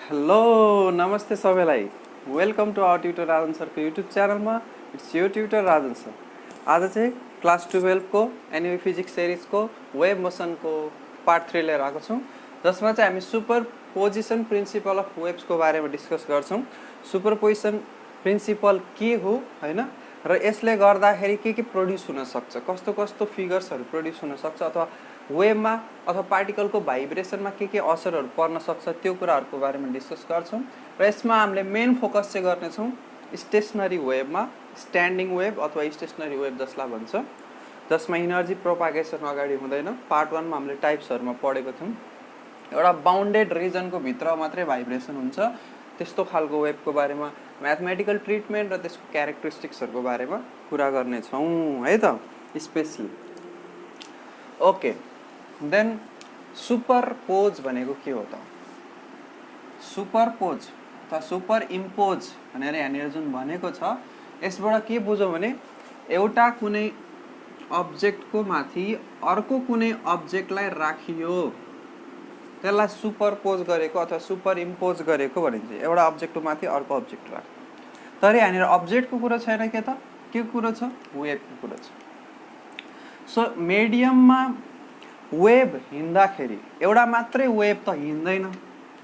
Hello नमस्ते सबैलाई welcome to our tutor Rajan सरको युट्युब च्यानलमा इट्स यो ट्युटर राजन सर। आज चाहिँ क्लास 12 को एनिमे फिजिक्स सिरिजको वेभ मोसनको पार्ट 3 लिएर आएको छौँ, जसमा चाहिँ हामी सुपर पोजिसन प्रिन्सिपल अफ वेभ्सको बारेमा डिस्कस गर्छौँ। सुपर पोजिसन प्रिन्सिपल के हो हैन, र यसले गर्दाखेरि के प्रोड्युस हुन सक्छ, कस्तो कस्तो फिगर्सहरू प्रोड्युस हुन सक्छ, अथवा वेभमा अथवा पार्टिकलको भाइब्रेसनमा के असरहरू पर्न सक्छ, त्यो कुराहरूको बारेमा डिस्कस गर्छौँ। र यसमा हामीले मेन फोकस चाहिँ गर्नेछौँ स्टेसनरी वेभमा, स्ट्यान्डिङ वेभ अथवा स्टेसनरी वेभ जसलाई भन्छ, जसमा इनर्जी प्रोपागेसन अगाडि हुँदैन। पार्ट 1 मा हामीले टाइप्सहरूमा पढेको थियौँ। एउटा बााउन्डेड रिजनको भित्र मात्रै भाइब्रेसन हुन्छ, त्यस्तो खालको वेभको बारेमा म्याथमेटिकल ट्रिटमेन्ट र त्यसको क्यारेक्टरिस्टिक्सहरूको बारेमा कुरा गर्नेछौँ है त स्पेसली। ओके, देन सुपरपोज भनेको के हो त? सुपरपोज अथवा सुपर इम्पोज भनेर यहाँनिर जुन भनेको छ, यसबाट के बुझौँ भने एउटा कुनै अब्जेक्टको माथि अर्को कुनै अब्जेक्टलाई राखियो, त्यसलाई सुपरपोज गरेको अथवा सुपर इम्पोज गरेको भनिन्छ। एउटा अब्जेक्टको माथि अर्को अब्जेक्ट राख्यो। तर यहाँनिर अब्जेक्टको कुरा छैन, के कुरो छ? वेभको कुरा छ। सो मिडियममा वेभ हिँड्दाखेरि एउटा मात्रै वेभ त हिँड्दैन,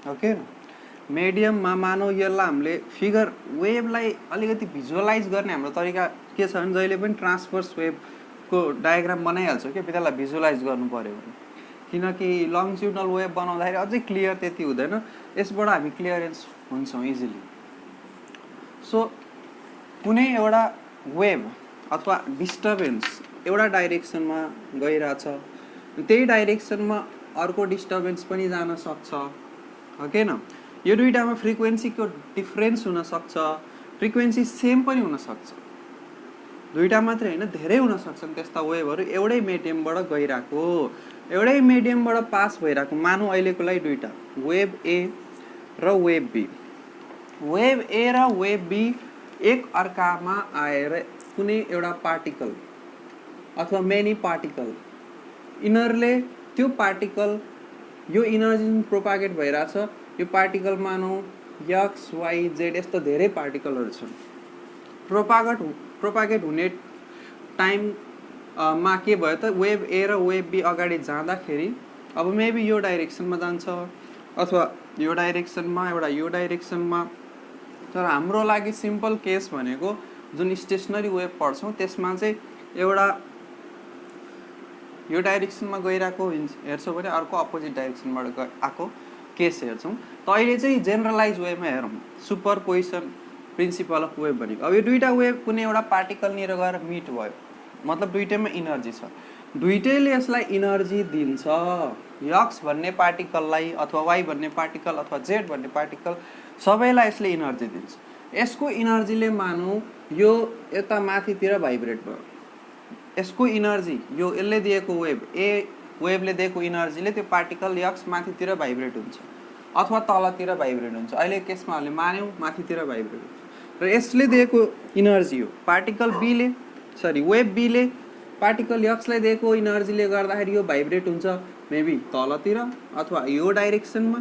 ओके। मिडियममा मानौ यसलाई हामीले फिगर वेभलाई अलिकति भिजुअलाइज गर्ने हाम्रो तरिका के छ भने जहिले पनि ट्रान्सभर्स वेभको डायग्राम बनाइहाल्छौँ कि त्यसलाई भिजुअलाइज गर्नु पर्यो भने, किनकि लङ्जिट्युडनल वेभ बनाउँदाखेरि अझै क्लियर त्यति हुँदैन। यसबाट हामी क्लियरेन्स हुन्छौँ इजिली। सो कुनै एउटा वेभ अथवा डिस्टर्बेन्स एउटा डाइरेक्सनमा गइरहेछ, त्यही डाइरेक्सनमा अर्को डिस्टर्बेन्स पनि जान सक्छ, ओके न। यो दुईटामा फ्रिक्वेन्सीको डिफ्रेन्स हुन सक्छ, फ्रिक्वेन्सी सेम पनि हुन सक्छ। दुईटा मात्रै होइन, धेरै हुन सक्छन् त्यस्ता वेभहरू एउटै मिडियमबाट गइरहेको, एउटै मिडियमबाट पास भइरहेको। मानौँ अहिलेको लागि दुईटा वेभ ए र वेभ बी। वेभ ए र वेभ बी एक अर्कामा आएर कुनै एउटा पार्टिकल अथवा मेनी पार्टिकल इनरले त्यो पार्टिकल यो इनर्जी प्रोपागेट भइरहेछ, यो पार्टिकल मानौँ एक्स वाई जेड यस्तो धेरै पार्टिकलहरू छन्। प्रोपागेट हुने टाइममा के भयो त, वेभ ए र वेभ बी अगाडि जाँदाखेरि अब मेबी यो डाइरेक्सनमा जान्छ अथवा यो डाइरेक्सनमा, एउटा यो डाइरेक्सनमा। तर हाम्रो लागि सिम्पल केस भनेको जुन स्टेसनरी वेभ पढ्छौँ त्यसमा चाहिँ एउटा यो डाइरेक्सनमा गइरहेको हेर्छौँ भने अर्को अपोजिट डाइरेक्सनबाट आएको केस हेर्छौँ। त अहिले चाहिँ जेनरलाइज वेभमा हेरौँ superposition principle of wave भनेको। अब यो दुईवटा वेभ कुनै एउटा पार्टिकलनिर गएर मिट भयो, मतलब दुइटैमा इनर्जी छ, दुइटैले यसलाई इनर्जी दिन्छ। एक्स भन्ने पार्टिकललाई अथवा वाई भन्ने पार्टिकल अथवा जेड भन्ने पार्टिकल सबैलाई यसले इनर्जी दिन्छ। यसको इनर्जीले मानौँ यो यता माथितिर भाइब्रेट भयो, यसको इनर्जी यो यसले दिएको वेभ ए वेभले दिएको इनर्जीले त्यो पार्टिकल एक्स माथितिर भाइब्रेट हुन्छ अथवा तलतिर भाइब्रेट हुन्छ। अहिले केसमा हामीले मान्यौँ माथितिर भाइब्रेट हुन्छ, र यसले दिएको इनर्जी हो पार्टिकल बीले वेभ बीले पार्टिकल एक्सलाई दिएको इनर्जीले गर्दाखेरि यो भाइब्रेट हुन्छ मेबी तलतिर अथवा यो डाइरेक्सनमा,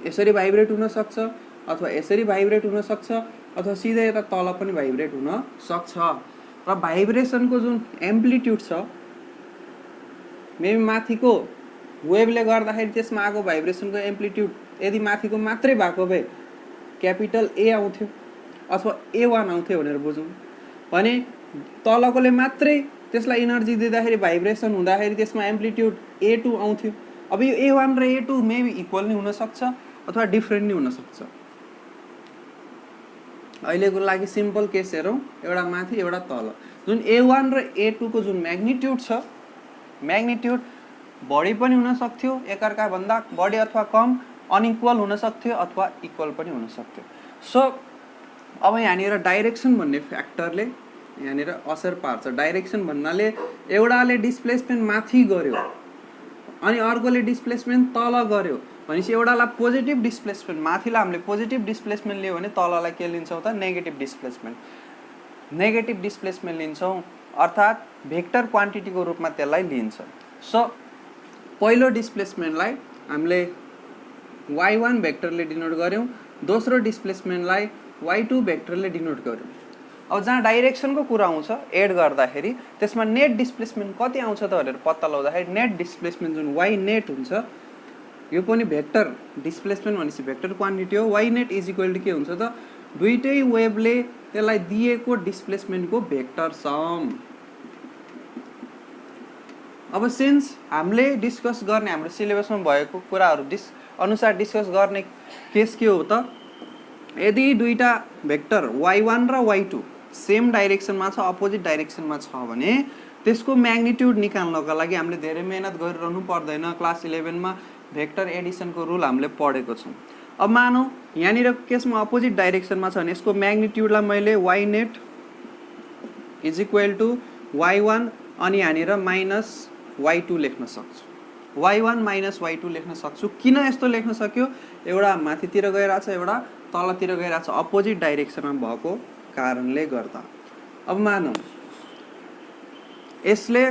यसरी भाइब्रेट हुन सक्छ अथवा यसरी भाइब्रेट हुन सक्छ अथवा सिधै यता तल पनि भाइब्रेट हुन सक्छ। र भाइब्रेसनको जुन एम्प्लिट्युड छ, मेबी माथिको वेभले गर्दाखेरि त्यसमा आएको भाइब्रेसनको एम्प्लिट्युड यदि माथिको मात्रै भएको भए क्यापिटल ए आउँथ्यो अथवा A1 आउँथ्यो भनेर बुझौँ भने, तलकोले मात्रै त्यसलाई इनर्जी दिँदाखेरि भाइब्रेसन हुँदाखेरि त्यसमा एम्प्लिट्युड A2 आउँथ्यो। अब यो A1 र A2 मेबी इक्वल नै हुनसक्छ अथवा डिफ्रेन्ट नै हुनसक्छ। अहिलेको लागि सिम्पल केस हेरौँ, एउटा माथि एउटा तल। जुन A1 र A2 को जुन म्याग्निट्युड छ, म्याग्निट्युड बढी पनि हुन सक्थ्यो, एकअर्काभन्दा बढी अथवा कम, अनइक्वल हुन सक्थ्यो अथवा इक्वल पनि हुन सक्थ्यो। सो अब यहाँनिर डाइरेक्सन भन्ने फ्याक्टरले यहाँनिर असर पार्छ। डाइरेक्सन भन्नाले एउटाले डिस्प्लेसमेन्ट माथि गर्यो अनि अर्कोले डिस्प्लेसमेन्ट तल गर्यो भनेपछि एउटालाई पोजिटिभ डिस्प्लेसमेन्ट, माथिलाई हामीले पोजिटिभ डिस्प्लेसमेन्ट लियो भने तललाई के लिन्छौँ त? Negative displacement. नेगेटिभ डिस्प्लेसमेन्ट लिन्छौँ अर्थात् भेक्टर क्वान्टिटीको रूपमा त्यसलाई लिन्छ। सो पहिलो डिस्प्लेसमेन्टलाई हामीले y1 भेक्टरले डिनोट गर्यौं, दोस्रो डिस्प्लेसमेन्टलाई y2 भेक्टरले डिनोट गर्यौं। अब जहाँ डाइरेक्सनको कुरा आउँछ एड गर्दाखेरि त्यसमा नेट डिस्प्लेसमेन्ट कति आउँछ त भनेर पत्ता लगाउँदाखेरि नेट डिस्प्लेसमेन्ट जुन y नेट हुन्छ यो पनि भेक्टर डिस्प्लेसमेन्ट भनेपछि भेक्टर क्वान्टिटी हो। y net is equal to के हुन्छ त दुईटै वेभले त्यसलाई दिएको डिस्प्लेसमेन्टको भेक्टर सम। अब सिन्स हामीले डिस्कस गर्ने हाम्रो सिलेबसमा भएको कुराहरू अनुसार डिस्कस गर्ने केस के हो त यदि दुईटा भेक्टर y1 र y2 सेम डाइरेक्सनमा छ अपोजिट डाइरेक्सनमा छ भने त्यसको म्याग्निट्युड निकाल्नका लागि हामीले धेरै मेहनत गरिरहनु पर्दैन। क्लास 11 मा भेक्टर एडिसनको रुल हामीले पढेको छौं। अब मानौ यहाँनिर केसमा अपोजिट डाइरेक्सनमा छ भने यसको म्याग्निट्युडलाई मैले y net is equal to y1 अनि यहाँनिर माइनस y2 लेख्न सक्छु। y1 माइनस y2 लेख्न सक्छु। किन यस्तो लेख्न सक्यो एउटा माथितिर गइरहेछ एउटा तलतिर गइरहेछ अपोजिट डाइरेक्सनमा भएको कारणले गर्दा। अब मानौ यसले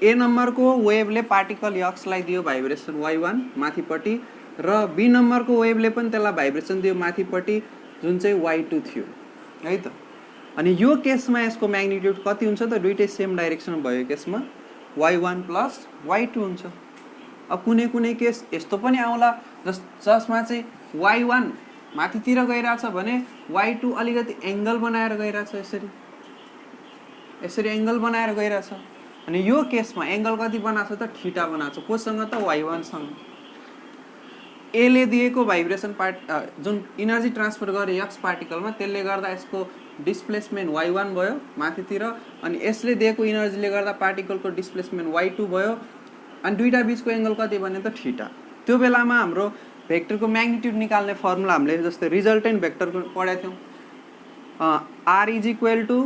ए नम्बरको वेभले पार्टिकल x लाई दियो भाइब्रेसन y1 माथिपट्टि र बी नम्बरको वेभले पनि त्यसलाई भाइब्रेसन दियो माथिपट्टि जुन चाहिँ y2 थियो है त। अनि यो केसमा यसको म्याग्निट्युड कति हुन्छ त दुईटै सेम डाइरेक्सनमा भएको केसमा y1 प्लस y2 हुन्छ। अब कुनै कुनै केस यस्तो पनि आउला जसमा चाहिँ y1 माथितिर गइरहेछ भने y2 अलिकति एंगल बनाएर गइरहेछ यसरी एंगल बनाएर गइरहेछ। अनि यो केसमा एंगल कति बनाछ त थीटा बनाछ कोसँग त y1 सँग। ए ले दिएको भाइब्रेसन जुन इनर्जी ट्रान्सफर गरे x पार्टिकलमा त्यसले गर्दा यसको डिस्प्लेसमेन्ट y1 भयो माथितिर अनि यसले दिएको इनर्जीले गर्दा पार्टिकलको डिस्प्लेसमेन्ट y2 भयो अनि दुईटा बीचको एंगल कति बन्यो त थीटा। त्यो बेलामा हाम्रो भेक्टरको म्याग्निट्युड निकाल्ने फर्मुला हामीले जस्तै रिजल्टेन्ट भेक्टरको पढेका थियौं। r is equal to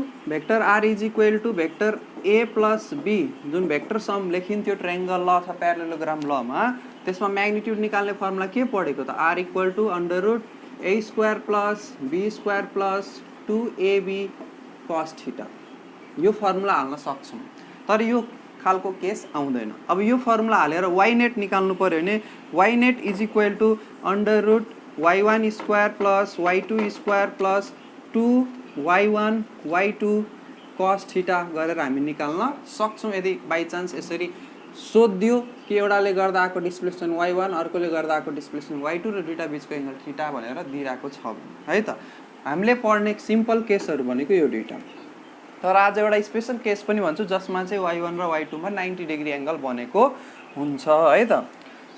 vector a plus b जुन भेक्टर सम लेखिन्थ्यो ट्रायंगल ल अथवा प्यारालेलोग्राम लमा त्यसमा म्याग्निट्युड निकाल्ने फर्मुला के पढेको त r equal to under root a square plus b square plus 2ab cos theta. यो फर्मुला हाल्न सक्छौं तर यो खालको केस आउँदैन। अब यो फर्मुला हालेर y नेट निकाल्नु पर्यो भने y net is equal to under root y1 square plus y2 square plus 2y1 y2 cos theta गरेर हामी निकाल्न सक्छौं यदि बाइ चान्स यसरी सोध्यो कि एउटाले गर्दा आको डिस्प्लेसमेन्ट y1 अर्कोले गर्दा आको डिस्प्लेसमेन्ट y2 र दुईटा बीचको एंगल थीटा भनेर दिइराको छ है त। हामीले पढ्ने सिम्पल केसहरु भनेको यो दुईटा। तर आज एउटा स्पेशल केस पनि भन्छु जसमा चाहिँ y1 र y2 मा 90 डिग्री एंगल बनेको हुन्छ है त।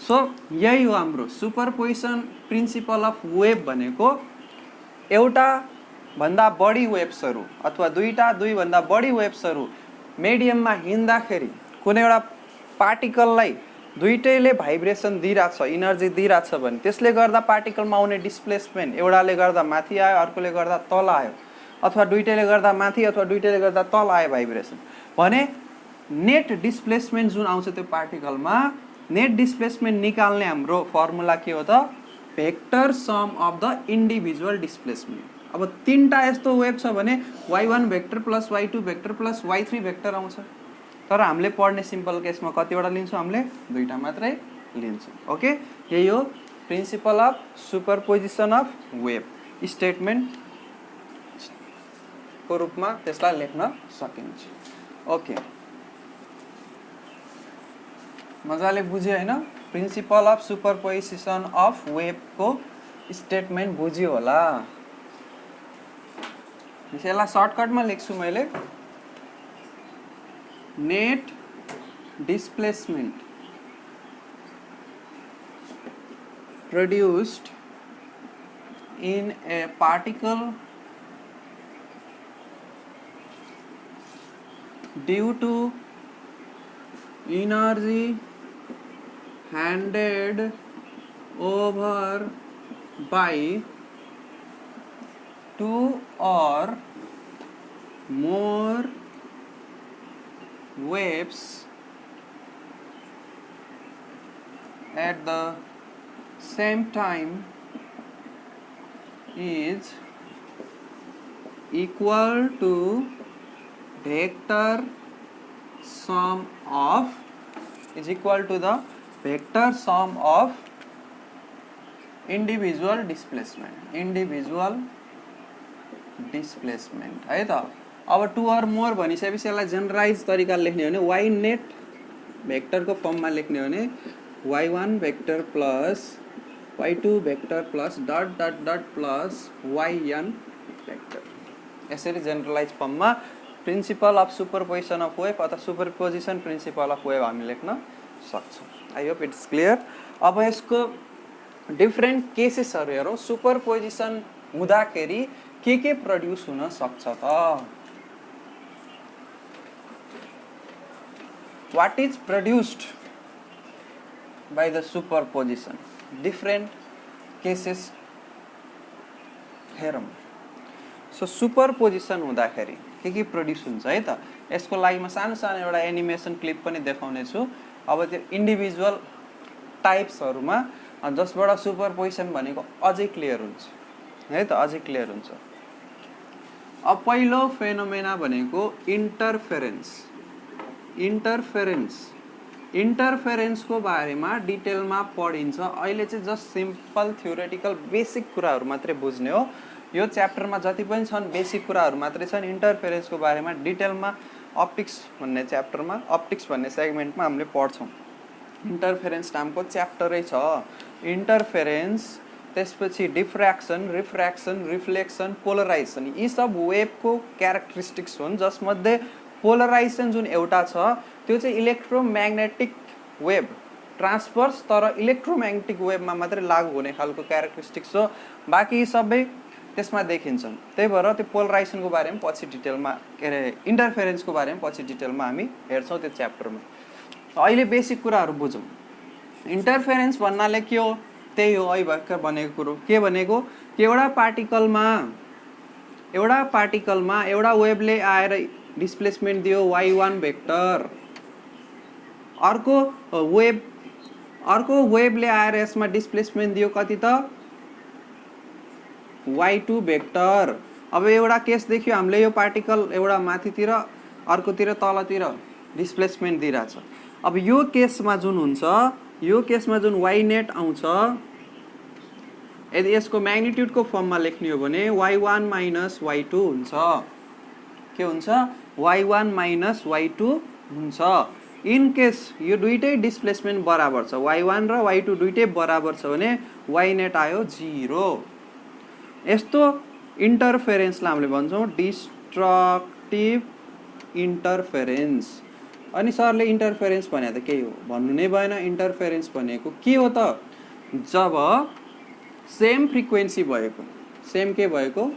सो यही हो हाम्रो सुपरपोजिसन प्रिन्सिपल अफ वेभ भनेको एउटा भन्दा बढी वेव्सहरु अथवा दुई भन्दा बढी वेव्सहरु मिडियममा हिँड्दाखेरि कुनै एउटा पार्टिकललाई दुईटैले भाइब्रेसन दिइराछ इनर्जी दिइराछ भने त्यसले गर्दा पार्टिकलमा आउने डिस्प्लेसमेन्ट एउटाले गर्दा माथि आयो अर्कोले गर्दा तल आयो अथवा दुईटैले गर्दा माथि अथवा दुईटैले गर्दा तल आयो भाइब्रेसन भने नेट डिस्प्लेसमेन्ट जुन आउँछ त्यो पार्टिकलमा नेट डिस्प्लेसमेन्ट निकाल्ने हाम्रो फर्मुला के हो त vector sum of the individual displacement. अब तीनटा यस्तो वेभ छ भने y1 vector plus y2 vector plus y3 vector आउँछ तर हामीले पढ्ने सिम्पल केसमा कतिवटा लिन्छौं हामीले दुईटा मात्रै लिन्छौं। ओके यही हो principle of superposition of wave statement को रूपमा त्यसलाई लेख्न सकिन्छ। ओके मजाले बुझ्यो हैन principle of superposition of wave को स्टेटमेन्ट बुझ्यो होला। यसलाई सर्टकटमा लेख्छु मैले net displacement produced in a particle due to energy handed over by two or more waves at the same time is equal to vector sum of the vector sum of individual displacement है त। अब 2 or more भनिसकेपछि यसलाई generalise तरिकाले लेख्ने हो भने why net भेक्टरको फर्ममा लेख्ने हो भने y1 vector plus y2 vector plus dot dot dot plus yn vector, यसरी जेनरलाइज फर्ममा principle of superposition of wave अथवा सुपरपोजिसन प्रिन्सिपल अफ वेभ हामी लेख्न सक्छौँ। I hope it's clear. अब यसको डिफ्रेन्ट केसेसहरू हेरौँ। सुपरपोजिसन हुँदाखेरि के प्रड्युस हुन सक्छ त? What is produced by the superposition? Different cases हेरौँ। सो सुपरपोजिसन हुँदाखेरि के प्रड्युस हुन्छ है त? यसको लागि म सानो सानो एउटा एनिमेसन क्लिप पनि देखाउने छु। अब त्यो इन्डिभिजुअल टाइप्सहरूमा जसबाट सुपरपोजिसन भनेको अझै क्लियर हुन्छ है त, अझै क्लियर हुन्छ। अब पहिलो फेनोमेना भनेको इन्टरफेरेन्सको बारेमा डिटेलमा पढिन्छ। अहिले चाहिँ जस्ट सिम्पल थ्योरेटिकल बेसिक कुराहरू मात्रै बुझ्ने हो। यो च्याप्टरमा जति पनि छन् बेसिक कुराहरू मात्रै छन्। इन्टरफेरेन्सको बारेमा डिटेलमा अप्टिक्स भन्ने च्याप्टरमा, अप्टिक्स भन्ने सेगमेन्टमा हामीले पढ्छौँ। इन्टरफेरेन्स नामको च्याप्टरै छ। इन्टरफेरेन्स, त्यसपछि डिफ्र्याक्सन, रिफ्र्याक्सन, रिफ्लेक्सन, पोलराइजेसन, यी सब वेभको क्यारेक्टरिस्टिक्स हुन्। जसमध्ये पोलराइजेसन जुन एउटा छ त्यो चाहिँ इलेक्ट्रोम्याग्नेटिक वेभ ट्रान्सफर्स, तर इलेक्ट्रोम्याग्नेटिक वेभमा मात्रै लागू हुने खालको क्यारेक्टरिस्टिक्स हो। बाँकी सबै त्यसमा देखिन्छन्। त्यही भएर त्यो पोलराइजेसनको बारेमा पछि डिटेलमा, के अरे इन्टरफेरेन्सको बारेमा पछि डिटेलमा हामी हेर्छौँ त्यो च्याप्टरमा। अहिले बेसिक कुराहरू बुझौँ। इन्टरफेरेन्स भन्नाले के हो? त्यही हो अहिले भर्खर भनेको कुरो। के भनेको? एउटा पार्टिकलमा एउटा वेभले आएर डिस्प्लेसमेन्ट दियो y1 भेक्टर, अर्को वेभले आएर यसमा डिस्प्लेसमेन्ट दियो कति त? y2 vector. अब एउटा केस देखियो हामीले, यो पार्टिकल एउटा माथितिर अर्कोतिर तलतिर डिस्प्लेसमेन्ट दिइरहेछ। अब यो केसमा जुन हुन्छ, यो केसमा जुन y नेट आउँछ, यदि यसको म्याग्निट्युडको फर्ममा लेख्ने हो भने y1 माइनस y2 हुन्छ। के हुन्छ? y1 माइनस y2 हुन्छ। इन केस यो दुईटै डिस्प्लेसमेन्ट बराबर छ, y1 र y2 दुईटै बराबर छ भने y नेट आयो 0। यस्तो इन्टरफेरेन्सलाई हामीले भन्छौँ डिस्ट्रक्टिभ इन्टरफेरेन्स। अनि सरले इन्टरफेरेन्स भने त के हो भन्नु नै भएन। इन्टरफेरेन्स भनेको के हो त? जब सेम फ्रिक्वेन्सी भएको, सेम के भएको?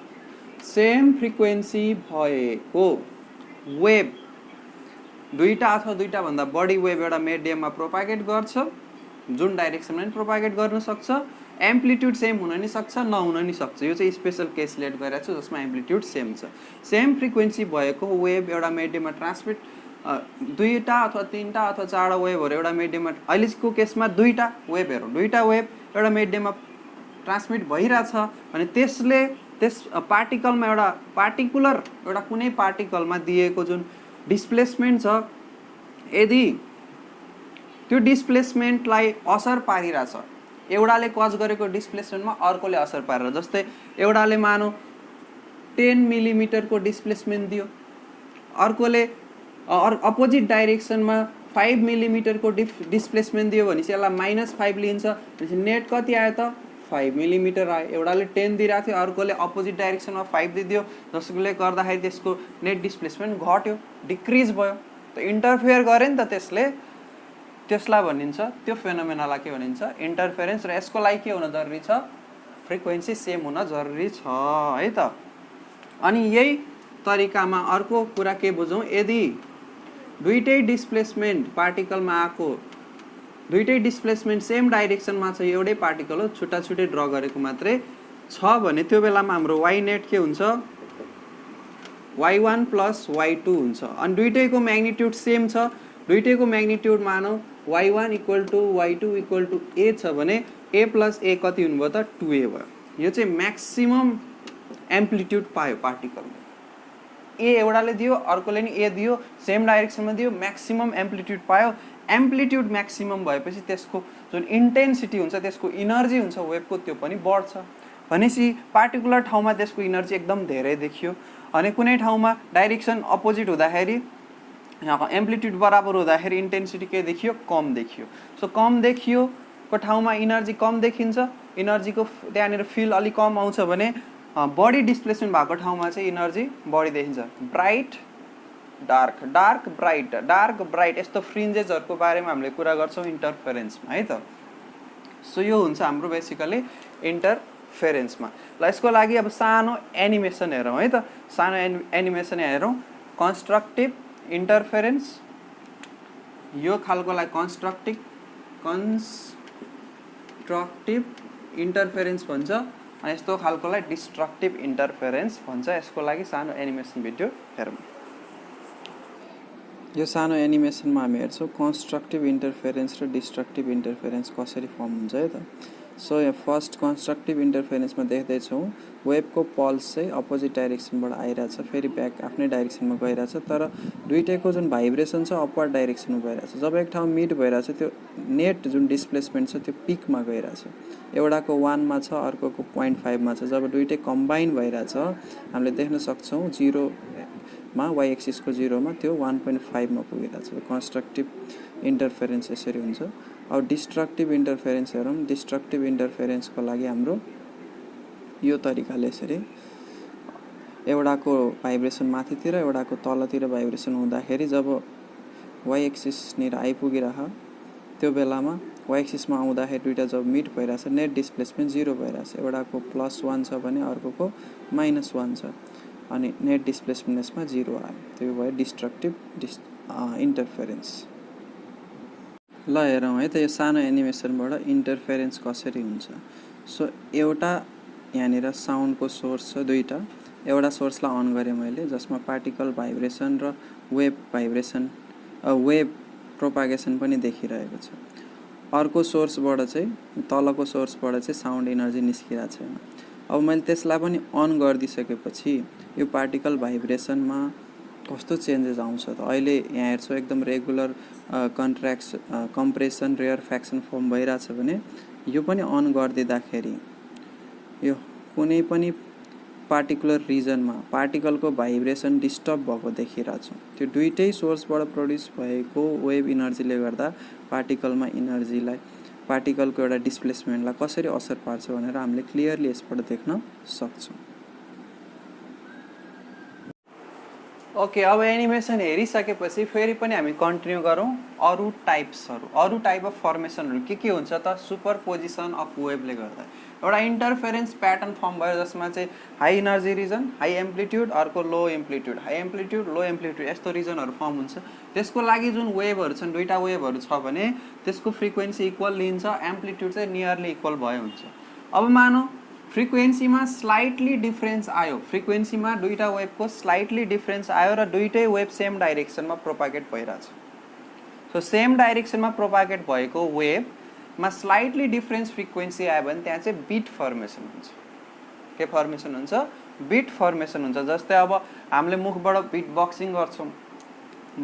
सेम फ्रिक्वेन्सी भएको वेभ दुईटा अथवा दुईटा भन्दा बढी वेभ एउटा मिडियममा प्रोपागेट गर्छ, जुन डाइरेक्सनमा पनि प्रोपागेट गर्न सक्छ। एम्प्लिट्युड सेम हुन नि सक्छ, नहुन नि सक्छ। यो चाहिँ स्पेशल केस लेट गरेको छु जसमा एम्प्लिट्युड सेम छ। सेम फ्रिक्वेन्सी भएको वेभ एउटा मिडियममा ट्रान्समिट, दुईटा अथवा तीनटा अथवा चारवटा वेभहरू एउटा मिडियममा, अहिलेको केसमा दुईटा वेभ हेरौँ, दुईटा वेभ एउटा मिडियममा ट्रान्समिट भइरहेछ भने त्यस पार्टिकलमा एउटा पार्टिकुलर एउटा कुनै पार्टिकलमा दिएको जुन डिस्प्लेसमेन्ट छ, यदि त्यो डिस्प्लेसमेन्टलाई असर पारिरहेछ, एउटाले कज गरेको डिस्प्लेसमेन्टमा अर्कोले असर पारेर, जस्तै एउटाले मानौ 10 मिलिमिटरको डिस्प्लेसमेन्ट दियो, अर्कोले अपोजिट डाइरेक्सनमा 5 मिलिमिटरको डिस्प्लेसमेन्ट दियो भने चाहिँ यसलाई -5 लिन्छ। भनेपछि नेट कति आयो त? 5 मिलिमिटर आयो। एउटाले 10 दिइरहेको थियो, अर्कोले अपोजिट डाइरेक्सनमा 5 दिइदियो, जसले गर्दाखेरि त्यसको नेट डिस्प्लेसमेन्ट घट्यो, डिक्रिज भयो। त इन्टरफेयर गरे नि त त्यसलाई भनिन्छ, त्यो फेनोमेनालाई के भनिन्छ? इन्टरफेरेन्स। र यसको लागि के हुन जरुरी छ? फ्रिक्वेन्सी सेम हुन जरुरी छ है त। अनि यही तरिकामा अर्को कुरा के बुझौँ? यदि दुईटै डिस्प्लेसमेन्ट पार्टिकलमा आएको, दुईटै डिस्प्लेसमेन्ट सेम डाइरेक्सनमा छ, एउटै पार्टिकल हो, छुट्टा छुट्टै ड्र गरेको मात्रै छ भने त्यो बेलामा हाम्रो y नेट के हुन्छ? y1 प्लस y2 हुन्छ। अनि दुईटैको म्याग्निट्युड सेम छ, दुईटैको म्याग्निट्युड मानौ y1 equal to y2 equal to a छ भने a प्लस a कति हुनुभयो त? 2a भयो। यो चाहिँ म्याक्सिमम एम्प्लिट्युड पायो पार्टिकलले। ए एउटाले दियो, अर्कोले नि ए दियो, सेम डाइरेक्सनमा दियो, म्याक्सिमम एम्प्लिट्युड पायो। एम्प्लिट्युड म्याक्सिमम भएपछि त्यसको जुन इन्टेन्सिटी हुन्छ, त्यसको इनर्जी हुन्छ वेभको, त्यो पनि बढ्छ। भनेपछि पार्टिकुलर ठाउँमा त्यसको इनर्जी एकदम धेरै देखियो, अनि कुनै ठाउँमा डाइरेक्सन अपोजिट हुँदाखेरि एम्प्लिट्युड बराबर हुँदाखेरि इन्टेन्सिटी के देखियो, कम देखियो। सो कम देखियो को ठाउँमा इनर्जी कम देखिन्छ, इनर्जीको त्यहाँनिर फिल अलिक कम आउँछ भने बढी डिस्प्लेसमेन्ट भएको ठाउँमा चाहिँ इनर्जी बढी देखिन्छ। Bright dark, dark bright, dark bright, यस्तो फ्रिन्जेसहरूको बारेमा हामीले कुरा गर्छौँ इन्टरफेरेन्समा है त। सो यो हुन्छ हाम्रो बेसिकली इन्टरफेरेन्समा। ल यसको लागि अब सानो एनिमेसन हेरौँ है त। सानो एनिमेसन हेरौँ। कन्स्ट्रक्टिभ इन्टरफेरेन्स, यो खालकोलाई कन्स्ट्रक्टिभ इन्टरफेरेन्स भन्छ, अनि यस्तो खालकोलाई डिस्ट्रक्टिभ इन्टरफेरेन्स भन्छ। यसको लागि सानो एनिमेसन भिडियो हेरौँ। यो सानो एनिमेसनमा हामी हेर्छौँ कन्स्ट्रक्टिभ इन्टरफेरेन्स र डिस्ट्रक्टिभ इन्टरफेरेन्स कसरी फर्म हुन्छ है त। सो यहाँ फर्स्ट कन्स्ट्रक्टिभ इन्टरफेरेन्समा देख्दैछौँ वेभको पल्स चाहिँ अपोजिट डाइरेक्सनबाट आइरहेछ, फेरि ब्याक आफ्नै डाइरेक्सनमा गइरहेछ, तर दुइटैको जुन भाइब्रेसन छ अपवर्ड डाइरेक्सनमा गइरहेछ। जब एक ठाउँ मिड भइरहेछ त्यो नेट जुन डिस्प्लेसमेन्ट छ त्यो पिकमा गइरहेछ, एउटाको 1 मा छ अर्कोको 0.5 मा छ। जब दुइटै कम्बाइन भइरहेछ हामीले देख्न सक्छौँ 0 मा वाइ एक्सिसको 0 मा त्यो 1.5 मा पुगिरहेछ। कन्स्ट्रक्टिभ इन्टरफेरेन्स यसरी हुन्छ। अब डिस्ट्रक्टिभ इन्टरफेरेन्स हेरौँ। डिस्ट्रक्टिभ इन्टरफेरेन्सको लागि हाम्रो यो तरिकाले यसरी एउटाको भाइब्रेसन माथितिर एउटाको तलतिर भाइब्रेसन हुँदाखेरि जब वाइ एक्सिसनिर आइपुगिरह त्यो बेलामा वाइ एक्सिसमा आउँदाखेरि दुइटा जब मिड भइरहेछ नेट डिस्प्लेसमेन्ट 0 भइरहेछ। एउटाको +1 छ भने अर्कोको -1 छ, अनि नेट डिस्प्लेसमेन्ट यसमा 0 आयो। त्यो भयो डिस्ट्रक्टिभ इन्टरफेरेन्स। ल हेरौँ है त यो सानो एनिमेसनबाट इन्टरफेरेन्स कसरी हुन्छ। सो एउटा यहाँनिर साउन्डको सोर्स छ दुईवटा। एउटा सोर्सलाई अन गरेँ मैले जसमा पार्टिकल भाइब्रेसन र वेभ भाइब्रेसन वेभ प्रोपागेसन पनि देखिरहेको छ। अर्को सोर्सबाट चाहिँ तलको सोर्सबाट चाहिँ साउन्ड इनर्जी निस्किरहेको छैन। अब मैले त्यसलाई पनि अन गरिदिइसकेपछि यो पार्टिकल भाइब्रेसनमा कस्तो चेन्जेस आउँछ त। अहिले यहाँ हेर्छौँ एकदम रेगुलर कम्प्रेसन रेयरफ्याक्सन फर्म भइरहेछ भने यो पनि अन गरिदिँदाखेरि यो कुनै पनि पार्टिकुलर रिजनमा पार्टिकलको भाइब्रेसन डिस्टर्ब भएको देखिरहेछौँ। त्यो दुइटै सोर्सबाट प्रड्युस भएको वेभ इनर्जीले गर्दा पार्टिकलमा इनर्जीलाई पार्टिकलको एउटा डिस्प्लेसमेन्टलाई कसरी असर पार्छ भनेर हामीले क्लियरली यसबाट देख्न सक्छौँ। ओके, अब एनिमेसन हेरिसकेपछि फेरि पनि हामी कन्टिन्यू गरौँ अरू टाइप्सहरू। अरू टाइप अफ फर्मेसनहरू के हुन्छ त। सुपरपोजिसन अफ वेभले गर्दा एउटा इन्टरफेरेन्स प्याटर्न फर्म भयो जसमा चाहिँ high energy region, high amplitude, अर्को low amplitude, high amplitude, low amplitude, यस्तो रिजनहरू फर्म हुन्छ। त्यसको लागि जुन वेभहरू छन् दुईवटा वेभहरू छ भने त्यसको फ्रिक्वेन्सी इक्वल लिन्छ, एम्प्लिट्युड चाहिँ नियरली इक्वल भयो हुन्छ। अब मानौँ फ्रिक्वेन्सीमा स्लाइटली डिफ्रेन्स आयो, फ्रिक्वेन्सीमा दुईवटा वेभको स्लाइटली डिफ्रेन्स आयो र दुईटै वेभ सेम डाइरेक्सनमा प्रोपागेट भइरहेछ। सो सेम डाइरेक्सनमा प्रोपागेट भएको वेभमा स्लाइटली डिफ्रेन्स फ्रिक्वेन्सी आयो भने त्यहाँ चाहिँ बिट फर्मेसन हुन्छ। के फर्मेसन हुन्छ? बिट फर्मेसन हुन्छ। जस्तै अब हामीले मुखबाट बिट बक्सिङ गर्छौँ,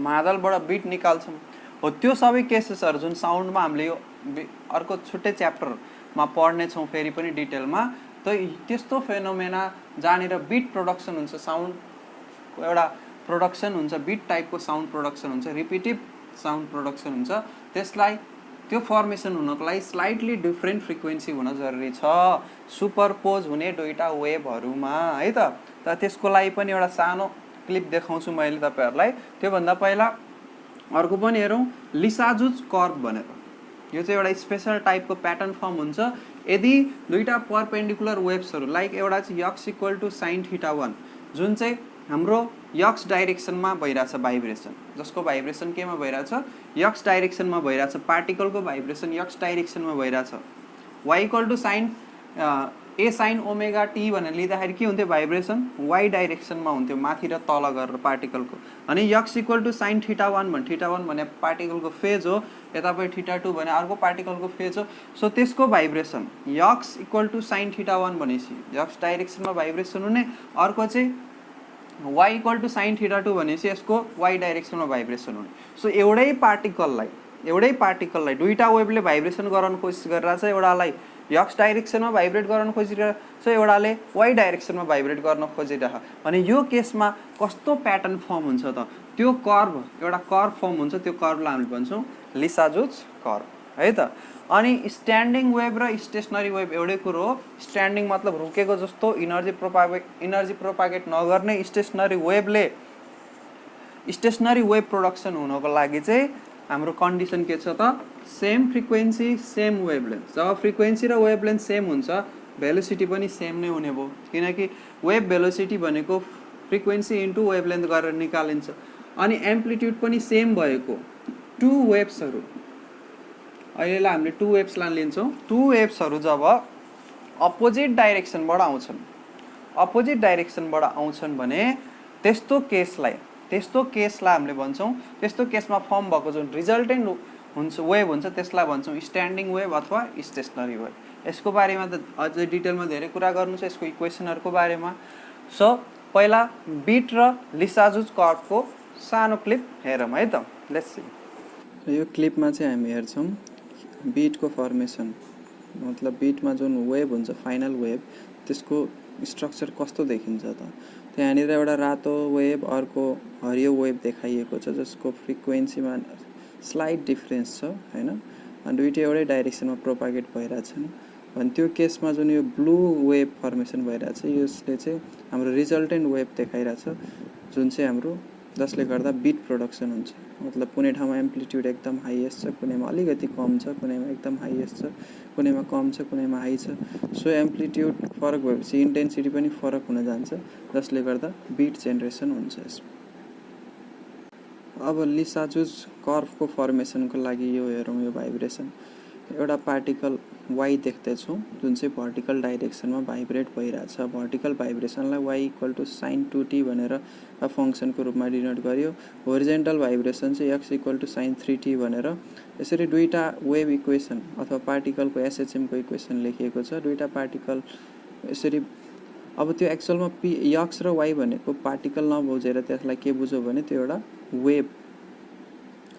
मादलबाट बिट निकाल्छौँ, हो त्यो सबै केसेसहरू जुन साउन्डमा हामीले यो अर्को छुट्टै च्याप्टरमा पढ्नेछौँ फेरि पनि डिटेलमा। त्यस्तो फेनोमेना जहाँनिर बिट प्रोडक्सन हुन्छ, साउन्डको एउटा प्रोडक्सन हुन्छ, बिट टाइपको साउन्ड प्रोडक्सन हुन्छ, रिपिटिभ साउन्ड प्रोडक्सन हुन्छ, त्यसलाई त्यो फर्मेसन हुनको लागि स्लाइटली डिफ्रेन्ट फ्रिक्वेन्सी हुन जरुरी छ सुपरपोज हुने दुईटा वेभहरूमा है त। त्यसको लागि पनि एउटा सानो क्लिप देखाउँछु मैले तपाईहरुलाई। त्योभन्दा पहिला अर्को पनि हेरौँ, लिसाजुज कर्भ भनेर। यो चाहिँ एउटा स्पेशल टाइपको प्याटर्न फर्म हुन्छ यदि दुईटा परपेन्डिकुलर वेभ्सहरू लाइक एउटा चाहिँ x equal to sine theta 1 जुन चाहिँ हाम्रो यक्स डाइरेक्सनमा भइरहेछ भाइब्रेसन, जसको भाइब्रेसन केमा भइरहेछ? यक्स डाइरेक्सनमा भइरहेछ। पार्टिकलको भाइब्रेसन यक्स डाइरेक्सनमा भइरहेछ। Y equal to sine a sine omega t भनेर लिँदाखेरि के हुन्थ्यो? भाइब्रेसन वाइ डाइरेक्सनमा हुन्थ्यो, माथि र तल गरेर पार्टिकलको। अनि x equal to sine theta 1 भने थीटा 1 भने पार्टिकलको फेज हो, यतापट्टि थीटा 2 भने अर्को पार्टिकलको फेज हो। सो त्यसको vibration x equal to sine theta 1 भनेपछि यक्स डाइरेक्सनमा भाइब्रेसन हुने, अर्को चाहिँ y equal to sine theta 2 भनेपछि यसको वाइ डाइरेक्सनमा भाइब्रेसन हुने। सो एउटै पार्टिकललाई एउटै पार्टिकललाई दुईटा वेभले भाइब्रेसन गराउन कोसिस गरिरहेछ, एउटालाई एक्स डाइरेक्सनमा भाइब्रेट गराउन खोजिरहेछ, एउटाले वाइ डाइरेक्सनमा भाइब्रेट गर्न खोजिरहेछ भने यो केसमा कस्तो प्याटर्न फर्म हुन्छ त? त्यो कर्भ, एउटा कर्भ फर्म हुन्छ, त्यो कर्भलाई हामीले भन्छौँ लिसाजुज कर्भ है त। अनि स्ट्यान्डिङ वेभ र स्टेसनरी वेभ एउटै कुरो हो। स्ट्यान्डिङ मतलब रुकेको जस्तो इनर्जी प्रोपागेट नगर्ने। स्टेसनरी वेभ प्रोडक्सन हुनको लागि चाहिँ हाम्रो कन्डिसन के छ त? Same frequency same wavelength. जब फ्रिक्वेन्सी र वेभलेन्थ सेम हुन्छ भेलोसिटी पनि सेम नै हुने भयो, किनकि वेभ भेलोसिटी भनेको फ्रिक्वेन्सी इन्टु वेभलेन्थ गरेर निकालिन्छ। अनि एम्प्लिट्युड पनि सेम भएको टु वेभ्सहरू, अहिलेलाई हामीले टु वेभ्सलाई लिन्छौँ। टु वेभ्सहरू जब अपोजिट डाइरेक्सनबाट आउँछन् भने त्यस्तो केसलाई हामीले भन्छौँ, त्यस्तो केसमा फर्म भएको जुन रिजल्टेन्ट हुन्छ वेभ हुन्छ त्यसलाई भन्छौँ स्ट्यान्डिङ वेभ अथवा स्टेसनरी वेभ। यसको बारेमा त अझै डिटेलमा धेरै कुरा गर्नु छ, यसको इक्वेसनहरूको बारेमा। सो पहिला बिट र लिसाजुज कर्भको सानो क्लिप हेरौँ है त। Let's see. यो क्लिपमा चाहिँ हामी हेर्छौँ बिटको फर्मेसन, मतलब बिटमा जुन वेभ हुन्छ फाइनल वेभ त्यसको स्ट्रक्चर कस्तो देखिन्छ त। त्यहाँनिर एउटा रातो वेभ, अर्को हरियो वेभ देखाइएको छ जसको फ्रिक्वेन्सीमा स्लाइट डिफ्रेन्स छ हैन, अनि दुईटै एउटै डाइरेक्सनमा प्रोपागेट भइरहेछन् भने त्यो केसमा जुन यो ब्लू वेभ फर्मेसन भइरहेछ यसले चाहिँ हाम्रो रिजल्टेन्ट वेभ देखाइरहेछ, जुन चाहिँ हाम्रो जसले गर्दा बिट प्रोडक्सन हुन्छ। मतलब कुनै ठाउँमा एम्प्लिट्युड एकदम हाइएस्ट छ, कुनैमा अलिकति कम छ, कुनैमा एकदम हाइएस्ट छ, कुनैमा कम छ, कुनैमा हाई छ। सो एम्प्लिट्युड फरक भएपछि इन्टेन्सिटी पनि फरक हुन जान्छ, जसले गर्दा बिट जेनरेसन हुन्छ यसमा। अब लिसाजुज कर्भको फर्मेसनको लागि यो हेरौँ, यो भाइब्रेसन एउटा पार्टिकल वाइ देख्दैछौँ जुन चाहिँ भर्टिकल डाइरेक्सनमा भाइब्रेट भइरहेछ। भर्टिकल भाइब्रेसनलाई y equal to sine 2t भनेर फङ्सनको रूपमा डिनोट गरियो। होरिजेन्टल भाइब्रेसन चाहिँ x equal to sine 3t भनेर। यसरी दुईटा वेभ इक्वेसन अथवा पार्टिकलको एसएचएमको इक्वेसन लेखिएको छ। दुईटा पार्टिकल यसरी, अब त्यो एक्चुअलमा एक्स र वाइ भनेको पार्टिकल नबुझेर त्यसलाई के बुझ्यो भने त्यो एउटा वेभ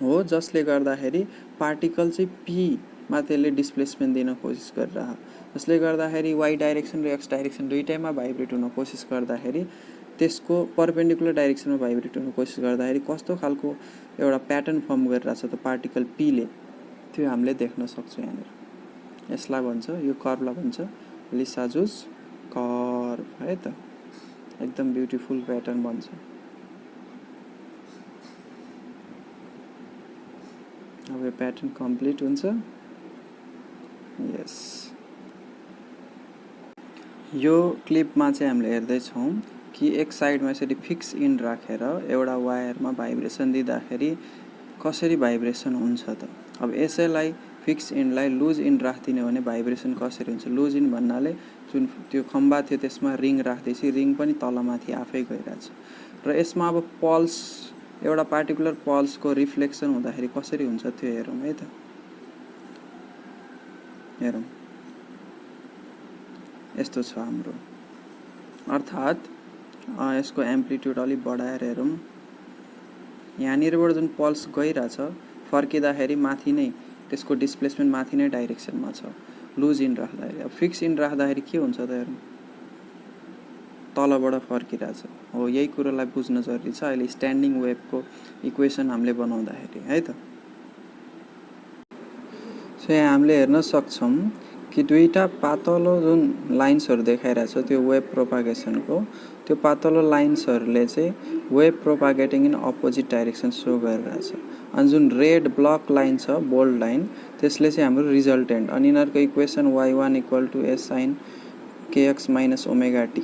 हो, जसले गर्दाखेरि पार्टिकल चाहिँ पीमा त्यसले डिस्प्लेसमेन्ट दिन कोसिस गरिरह, जसले गर्दाखेरि वाइ डाइरेक्सन र एक्स डाइरेक्सन दुईटैमा भाइब्रेट हुन कोसिस गर्दाखेरि त्यसको परपेन्डिकुलर डाइरेक्सनमा भाइब्रेट हुन कोसिस गर्दाखेरि कस्तो खालको एउटा प्याटर्न फर्म गरिरहेछ त पार्टिकल पीले, त्यो हामीले देख्न सक्छौँ यहाँनिर। यसलाई भन्छ, यो कर्भलाई भन्छ लिसाजुज कर्भ है त। एकदम ब्युटिफुल प्याटर्न बन्छ। अब यो प्याटर्न कम्प्लिट हुन्छ। यस, यो क्लिपमा चाहिँ हामीले हेर्दैछौँ कि एक साइडमा यसरी फिक्स इन राखेर एउटा वायरमा भाइब्रेसन दिँदाखेरि कसरी भाइब्रेसन हुन्छ त। अब यसैलाई फिक्स इनलाई लुज इन राखिदिने भने भाइब्रेसन कसरी हुन्छ। लुज इन भन्नाले जुन त्यो खम्बा थियो त्यसमा रिङ राख्दैछ, रिङ पनि तलमाथि आफै गइरहेछ र यसमा अब पल्स, एउटा पार्टिकुलर पल्सको रिफ्लेक्सन हुँदाखेरि कसरी हुन्छ त्यो हेरौँ है त। हेरौँ, यस्तो छ हाम्रो, अर्थात् यसको एम्प्लिट्युड अलिक बढाएर हेरौँ। यहाँनिरबाट जुन पल्स गइरहेछ फर्किँदाखेरि माथि नै त्यसको डिस्प्लेसमेन्ट माथि नै डाइरेक्सनमा छ लुज इन राख्दाखेरि। अब फिक्स इन राख्दाखेरि के हुन्छ त हेरौँ, तलबाट फर्किरहेछ हो। यही कुरोलाई बुझ्न जरुरी छ अहिले स्ट्यान्डिङ वेभको इक्वेसन हामीले बनाउँदाखेरि है त। सो यहाँ हामीले हेर्न सक्छौँ कि दुईटा पातलो जुन लाइन्सहरू देखाइरहेछ त्यो वेभ प्रोपागेसनको, त्यो पातलो लाइन्सहरूले चाहिँ wave propagating in opposite direction show गरिरहेछ। अनि जुन रेड ब्लक लाइन छ, बोल्ड लाइन, त्यसले चाहिँ हाम्रो रिजल्टेन्ट, अनि यिनीहरूको equation y1 equal to s sine kx minus omega t,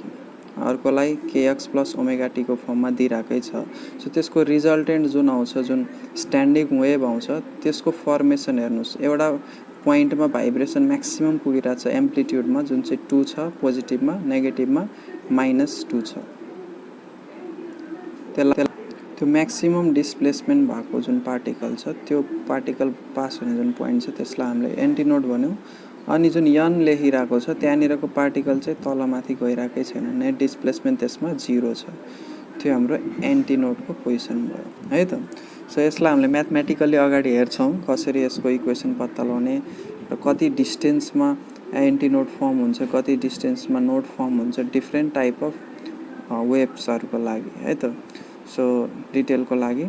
अर्कोलाई kx प्लस ओमेगा टी को फर्ममा दिइराकै छ। सो त्यसको रिजल्टेन्ट जुन आउँछ, जुन स्ट्यान्डिङ वेभ आउँछ, त्यसको फर्मेसन हेर्नुहोस्। एउटा पोइन्टमा भाइब्रेसन म्याक्सिमम पुगिरहेछ एम्प्लिट्युडमा जुन चाहिँ 2 छ पोजिटिभमा, नेगेटिभमा -2 छ। त्यसलाई त्यो म्याक्सिमम डिस्प्लेसमेन्ट भएको जुन पार्टिकल छ, त्यो पार्टिकल पास हुने जुन पोइन्ट छ त्यसलाई हामीले एन्टिनोड भन्यौँ। अनि जुन यन लेखिरहेको छ त्यहाँनिरको पार्टिकल चाहिँ तलमाथि गइरहेकै छैन, नेट डिस्प्लेसमेन्ट त्यसमा 0 छ। त्यो हाम्रो एन्टिनोडको पोजिसन भयो है त। सो यसलाई हामीले म्याथमेटिकली अगाडि हेर्छौँ कसरी यसको इक्वेसन पत्ता लगाउने र कति डिस्टेन्समा एन्टिनोड फर्म हुन्छ, कति डिस्टेन्समा नोड फर्म हुन्छ, डिफ्रेन्ट टाइप अफ वेभ्सहरूको लागि है त। सो डिटेलको लागि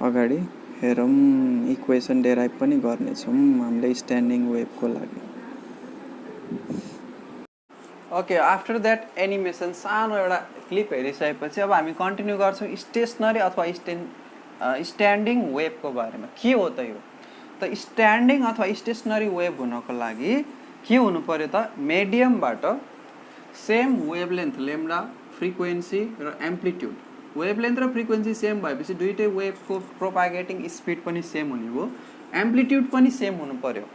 अगाडि हेरौँ, इक्वेसन डेराइभ पनि गर्नेछौँ हामीले स्ट्यान्डिङ वेभको लागि। ओके, आफ्टर द्याट एनिमेसन सानो एउटा क्लिप हेरिसकेपछि अब हामी कन्टिन्यू गर्छौँ स्टेसनरी अथवा स्ट्यान्डिङ वेभको बारेमा। के हो त यो? त स्ट्यान्डिङ अथवा स्टेसनरी वेभ हुनको लागि के हुनु पर्यो त? मिडियमबाट सेम वेभलेन्थ लेम्डा, फ्रिक्वेन्सी र एम्प्लिट्युड, वेभलेन्थ र फ्रिक्वेन्सी सेम भएपछि दुईटै वेभको प्रोपागेटिङ स्पिड पनि सेम हुने हो, एम्प्लिट्युड पनि सेम हुनु पर्यो।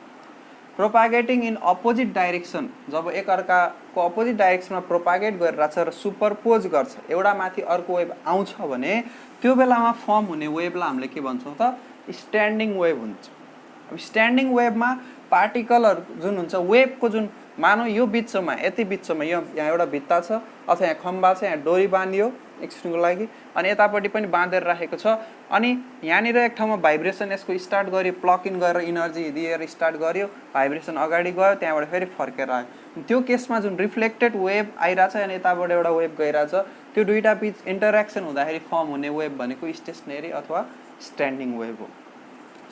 प्रोपागेटिङ इन अपोजिट डाइरेक्सन, जब एकअर्काको अपोजिट डाइरेक्सनमा प्रोपागेट गरिरहेछ र सुपरपोज गर्छ, एउटा माथि अर्को वेभ आउँछ भने त्यो बेलामा फर्म हुने वेभलाई हामीले के भन्छौँ त? स्ट्यान्डिङ वेभ हुन्छ। अब स्ट्यान्डिङ वेभमा पार्टिकलहरू जुन हुन्छ, वेभको जुन मानौ यो बिचमा यति बिचमा यहाँ एउटा भित्ता छ अथवा यहाँ खम्बा छ, यहाँ डोरी बाँधियो एक्सट्रिङको लागि, अनि यतापट्टि पनि बाँधेर राखेको छ, अनि यहाँनिर एक ठाउँमा भाइब्रेसन यसको स्टार्ट गर्यो, प्लग इन गरेर इनर्जी दिएर स्टार्ट गर्यो, भाइब्रेसन अगाडि गयो, त्यहाँबाट फेरि फर्केर आयो। त्यो केसमा जुन रिफ्लेक्टेड वेभ आइरहेछ अनि यताबाट एउटा वेभ गइरहेछ, त्यो दुईवटा बिच इन्टरेक्सन हुँदाखेरि फर्म हुने वेभ भनेको स्टेसनरी अथवा स्ट्यान्डिङ वेभ हो।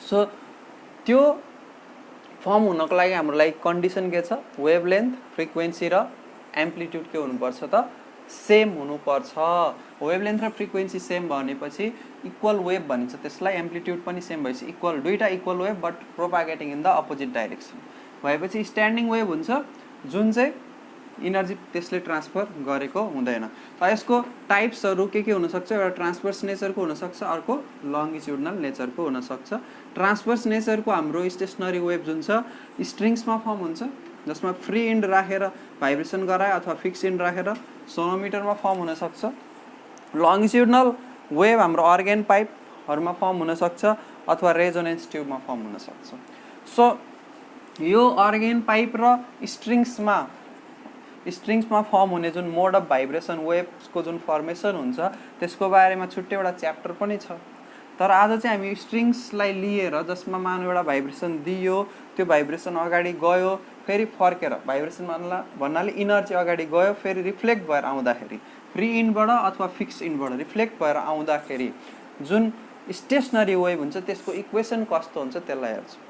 सो त्यो फर्म हुनको लागि हाम्रो लागि कन्डिसन के छ? वेभलेन्थ, फ्रिक्वेन्सी र एम्प्लिट्युड के हुनुपर्छ त? सेम हुनुपर्छ। वेभलेन्थ र फ्रिक्वेन्सी सेम भनेपछि इक्वल वेभ भनिन्छ त्यसलाई, एम्प्लिट्युड पनि सेम भएपछि इक्वल, दुईवटा equal wave but propagating in the opposite direction भएपछि स्ट्यान्डिङ वेभ हुन्छ, जुन चाहिँ इनर्जी त्यसले ट्रान्सफर गरेको हुँदैन। त यसको टाइप्सहरू के हुनसक्छ? एउटा ट्रान्सभर्स नेचरको हुनसक्छ, अर्को लङ्गिट्युडनल नेचरको हुनसक्छ। ट्रान्सभर्स नेचरको हाम्रो स्टेसनरी वेभ जुन छ स्ट्रिङ्समा फर्म हुन्छ, जसमा फ्री इन्ड राखेर भाइब्रेसन गरायो अथवा फिक्स इन्ड राखेर सोनोमिटरमा फर्म हुनसक्छ। लङ्गिट्युडनल वेभ हाम्रो अर्गेन पाइपहरूमा फर्म हुनसक्छ अथवा रेजोनेन्स ट्युबमा फर्म हुनसक्छ। सो यो अर्गेन पाइप र स्ट्रिङ्समा फर्म हुने जुन मोड अफ भाइब्रेसन वेभको जुन फर्मेसन हुन्छ त्यसको बारेमा छुट्टै एउटा च्याप्टर पनि छ। तर आज चाहिँ हामी स्ट्रिङ्सलाई लिएर, जसमा मानव एउटा भाइब्रेसन दियो, त्यो भाइब्रेसन अगाडि गयो, फेरि फर्केर भाइब्रेसन भन्नाले इनर्जी अगाडि गयो, फेरि रिफ्लेक्ट भएर आउँदाखेरि फ्री इन्डबाट अथवा फिक्स इन्डबाट रिफ्लेक्ट भएर आउँदाखेरि जुन स्टेसनरी वेभ हुन्छ त्यसको इक्वेसन कस्तो हुन्छ त्यसलाई हेर्छौँ।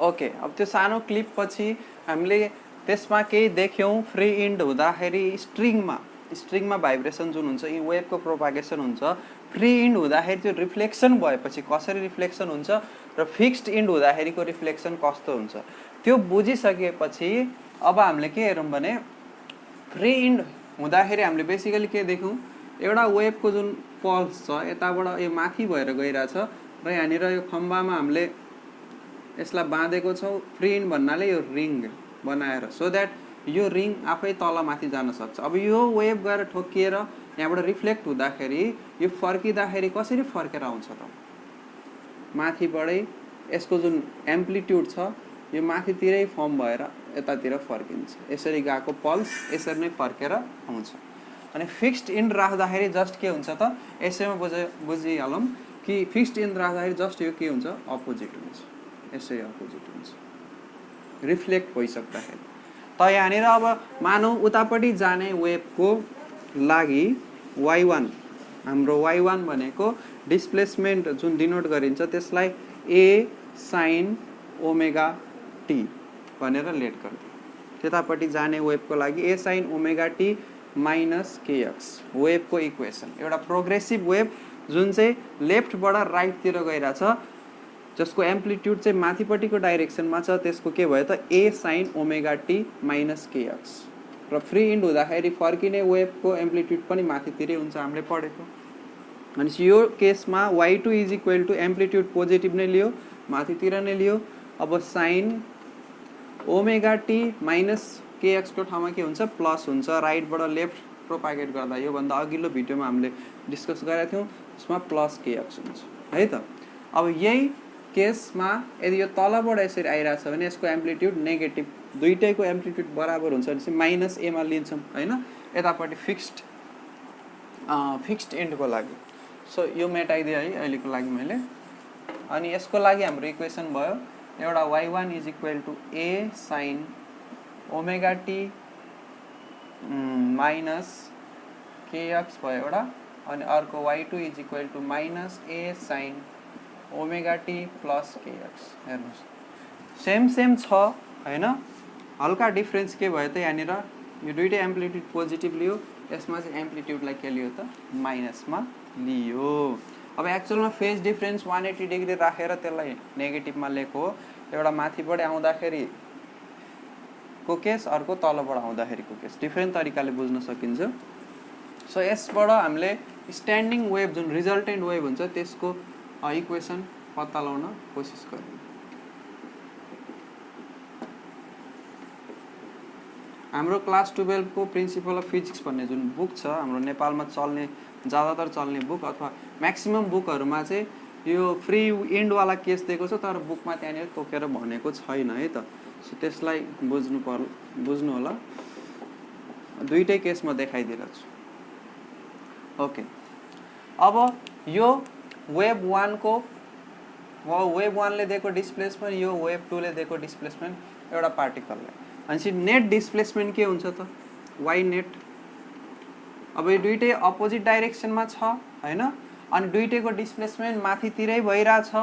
ओके, अब त्यो सानो क्लिप पछि हामीले त्यसमा केही देख्यौँ। फ्री इन्ड हुँदाखेरि स्ट्रिङमा भाइब्रेसन जुन हुन्छ, यी वेभको प्रोपागेसन हुन्छ। फ्री इन्ड हुँदाखेरि त्यो रिफ्लेक्सन भएपछि कसरी रिफ्लेक्सन हुन्छ र फिक्स्ड इन्ड हुँदाखेरिको रिफ्लेक्सन कस्तो हुन्छ त्यो बुझिसकेपछि अब हामीले के हेरौँ भने, फ्री इन्ड हुँदाखेरि हामीले बेसिकली के देख्यौँ? एउटा वेभको जुन पल्स छ यताबाट यो माथि भएर गइरहेछ र यहाँनिर यो खम्बामा हामीले यसलाई बाँधेको छौँ। फ्री इन्ड भन्नाले यो रिङ बनाएर, सो द्याट यो रिङ आफै तल माथि जान सक्छ। अब यो वेभ गएर ठोकिएर यहाँबाट रिफ्लेक्ट हुँदाखेरि यो फर्किँदाखेरि कसरी फर्केर आउँछ त? माथिबाटै यसको जुन एम्प्लिट्युड छ यो माथितिरै फर्म भएर यतातिर फर्किन्छ। यसरी गएको पल्स यसरी नै फर्केर आउँछ। अनि फिक्स्ड इन्ड राख्दाखेरि जस्ट के हुन्छ त? यसैमा बुझिहालौँ कि फिक्स्ड इन्ड राख्दाखेरि जस्ट यो के हुन्छ? अपोजिट हुन्छ, यसै अपोजिट हुन्छ रिफ्लेक्ट भइसक्दाखेरि। त यहाँनिर अब मानौ उतापट्टि जाने वेभको लागि y1, हाम्रो y1 भनेको डिस्प्लेसमेन्ट जुन डिनोट गरिन्छ त्यसलाई a sin ओमेगा t भनेर लेट गरिदियो। त्यतापट्टि जाने वेभको लागि a sin omega t minus kx वेभको इक्वेसन, एउटा प्रोग्रेसिभ वेभ जुन चाहिँ लेफ्टबाट राइटतिर गइरहेछ, जसको एम्प्लिट्युड चाहिँ माथिपट्टिको डाइरेक्सनमा छ, त्यसको के भयो त? a sin omega t minus kx। र फ्री इन्ड हुँदाखेरि फर्किने वेभको एम्प्लिट्युड पनि माथितिरै हुन्छ, हामीले पढेको। अनि यो केसमा y2 is equal to amplitude positive नै लियो, माथितिर नै लियो। अब sine omega t minus kx को ठाउँमा के हुन्छ? प्लस हुन्छ। राइटबाट लेफ्ट प्रोपागेट गर्दा, योभन्दा अघिल्लो भिडियोमा हामीले डिस्कस गरेका थियौँ, त्यसमा प्लस kx हुन्छ है त। अब यही केसमा यदि यो तलबाट यसरी आइरहेछ भने यसको एम्प्लिट्युड नेगेटिभ, दुईटैको एम्प्लिट्युड बराबर हुन्छ भने चाहिँ माइनस एमा लिन्छौँ होइन, यतापट्टि फिक्स्ड इन्डको लागि। सो यो मेटाइदिएँ है अहिलेको लागि मैले। अनि यसको लागि हाम्रो इक्वेसन भयो एउटा y1 is equal to a sin omega t minus kx भयो एउटा, अनि अर्को y2 is equal to minus a sin omega t plus kx। हेर्नुहोस् सेम छ होइन, हल्का डिफ्रेन्स के भयो त यहाँनिर यो दुइटै एम्प्लिट्युड पोजिटिभ लियो, यसमा चाहिँ एम्प्लिट्युडलाई के लियो त माइनसमा लियो। अब एक्चुअलमा फेज डिफ्रेन्स 180 डिग्री राखेर त्यसलाई नेगेटिभमा लिएको हो। एउटा माथिबाट आउँदाखेरि को केस, अर्को तलबाट आउँदाखेरिको केस, डिफ्रेन्ट तरिकाले बुझ्न सकिन्छ। सो यसबाट हामीले स्ट्यान्डिङ वेभ जुन रिजल्टेन्ट वेभ हुन्छ त्यसको इक्वेसन पत्ता लगाउन कोसिस गरौँ। हाम्रो क्लास 12 को प्रिन्सिपल अफ फिजिक्स भन्ने जुन बुक छ हाम्रो नेपालमा चल्ने ज्यादातर चल्ने बुक अथवा म्याक्सिमम बुकहरुमा चाहिँ यो फ्री एन्ड वाला केस दिएको छ, तर बुकमा त्यहाँनिर तोकेर भनेको छैन है त। सो त्यसलाई बुझ्नु होला। दुईटै केस म देखाइदिएको छु। ओके, अब यो वेभ 1 को वेभ 1 ले दिएको डिस्प्लेसमेन्ट, यो वेभ 2 ले दिएको डिस्प्लेसमेन्ट एउटा पार्टिकललाई, अनि नेट डिस्प्लेसमेन्ट के हुन्छ त y नेट। अब यो दुईटै अपोजिट डाइरेक्सनमा छ हैन, अनि दुईटैको डिस्प्लेसमेन्ट माथितिरै भइराछ,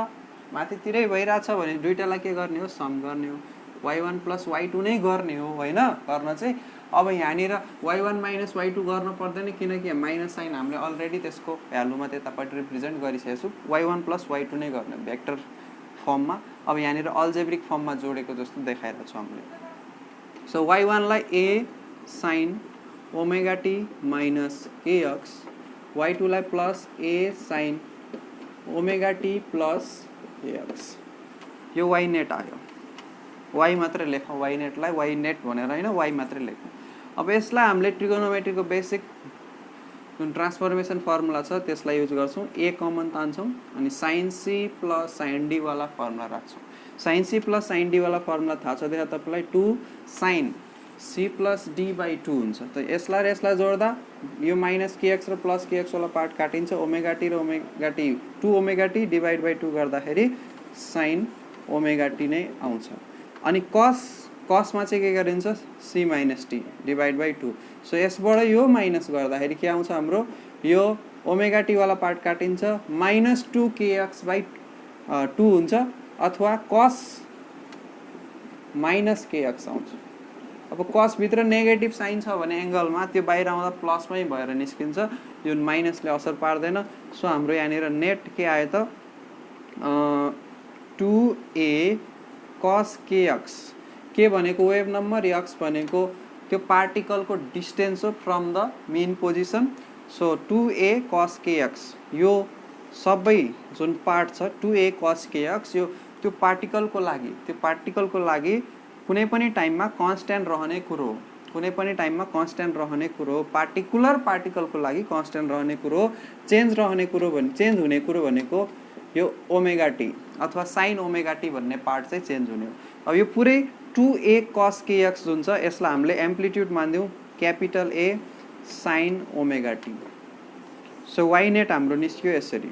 माथितिरै भइराछ भने दुईटालाई के गर्ने हो, सम गर्ने हो, y1 प्लस y2 नै गर्ने हो हैन। गर्न चाहिँ अब यहाँनिर y1 माइनस y2 गर्न पर्दैन, किनकि माइनस साइन हामीले अलरेडी त्यसको भ्यालुमा त्यतापट्टि रिप्रेजेन्ट गरिसकेको छु। y1 प्लस y2 नै गर्ने भेक्टर फर्ममा। अब यहाँनिर अल्जेब्रिक फर्ममा जोडेको जस्तो देखाइरहेको छ हामीले। सो y1 लाई a sin omega t minus kx, y2 लाई plus a sin omega t plus kx। यो y नेट आयो, y मात्र लेखौँ, y नेटलाई y नेट भनेर हैन, y मात्र लेखौँ। अब यसलाई हामीले ट्रिगोनोमेट्रीको बेसिक जुन ट्रान्सफर्मेसन फर्मुला छ त्यसलाई युज गर्छौं, a कमन तान्छौं अनि sin c plus sin d वाला फर्मुला राख्छौं। sin c plus sin d वाला फर्मुला थाहा छ देखा तपाईलाई, 2 sin c plus d by 2 हुन्छ। त यसलाई र यसलाई जोड्दा यो माइनस kx र प्लस kx वाला पार्ट काटिन्छ, ओमेगा टी र omega t 2 omega t divide by 2 गर्दाखेरि sin ओमेगा टी नै आउँछ। अनि cos मा चाहिँ के गरिन्छ, c minus t divide by 2। So यसबाट यो माइनस गर्दाखेरि के आउँछ हाम्रो, यो ओमेगा टी वाला पार्ट काटिन्छ, माइनस 2 kx बाई 2 हुन्छ, अथवा cos माइनस kx आउँछ। अब cos भित्र नेगेटिभ साइन छ भने एंगलमा त्यो बाहिर आउँदा प्लसमै भएर निस्किन्छ, यो माइनसले असर पार्दैन। सो हाम्रो यहाँनिर नेट के आयो त 2a cos kx, के भनेको वेभ नम्बर, x भनेको त्यो पार्टिकलको डिस्टेन्स हो from the main position. So 2a cos kx, यो सबै जुन पार्ट छ 2a cos kx, यो त्यो पार्टिकलको लागि कुनै पनि टाइममा कन्स्ट्यान्ट रहने कुरो हो, कुनै पनि टाइममा कन्स्ट्यान्ट रहने कुरो हो, पार्टिकुलर पार्टिकलको लागि कन्स्ट्यान्ट रहने कुरो हो। चेन्ज हुने कुरो भनेको यो ओमेगा टी अथवा साइन ओमेगा टी भन्ने पार्ट चाहिँ चेन्ज हुने हो। अब यो पुरै 2a cos kx जुन छ यसलाई हामीले एम्प्लिट्युड मान्दियौं, capital A sin omega t. So y net हाम्रो निस्क्यो यसरी,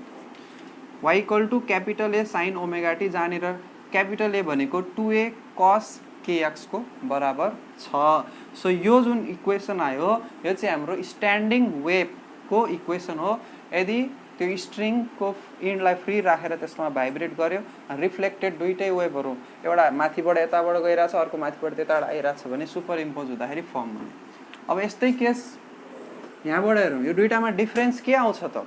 y equal to capital A sin omega t, जहाँनिर क्यापिटल A भनेको 2a cos kx को बराबर छ। सो यो जुन इक्वेसन आयो यो चाहिँ हाम्रो स्ट्यान्डिङ वेभ को इक्वेसन हो। यदि त्यो स्ट्रिङ को एन्डलाई फ्री राखेर त्यसमा भाइब्रेट गर्यो, रिफ्लेक्टेड दुईटै वेभहरु एउटा माथिबाट यताबाट गइराछ, अर्को माथिबाट त्यताबाट आइराछ भने सुपर इम्पोज हुँदाखेरि फर्म बन्यो। अब यस्तै केस यहाँबाट हेरौँ, यो दुईटामा डिफरेन्स के आउँछ त।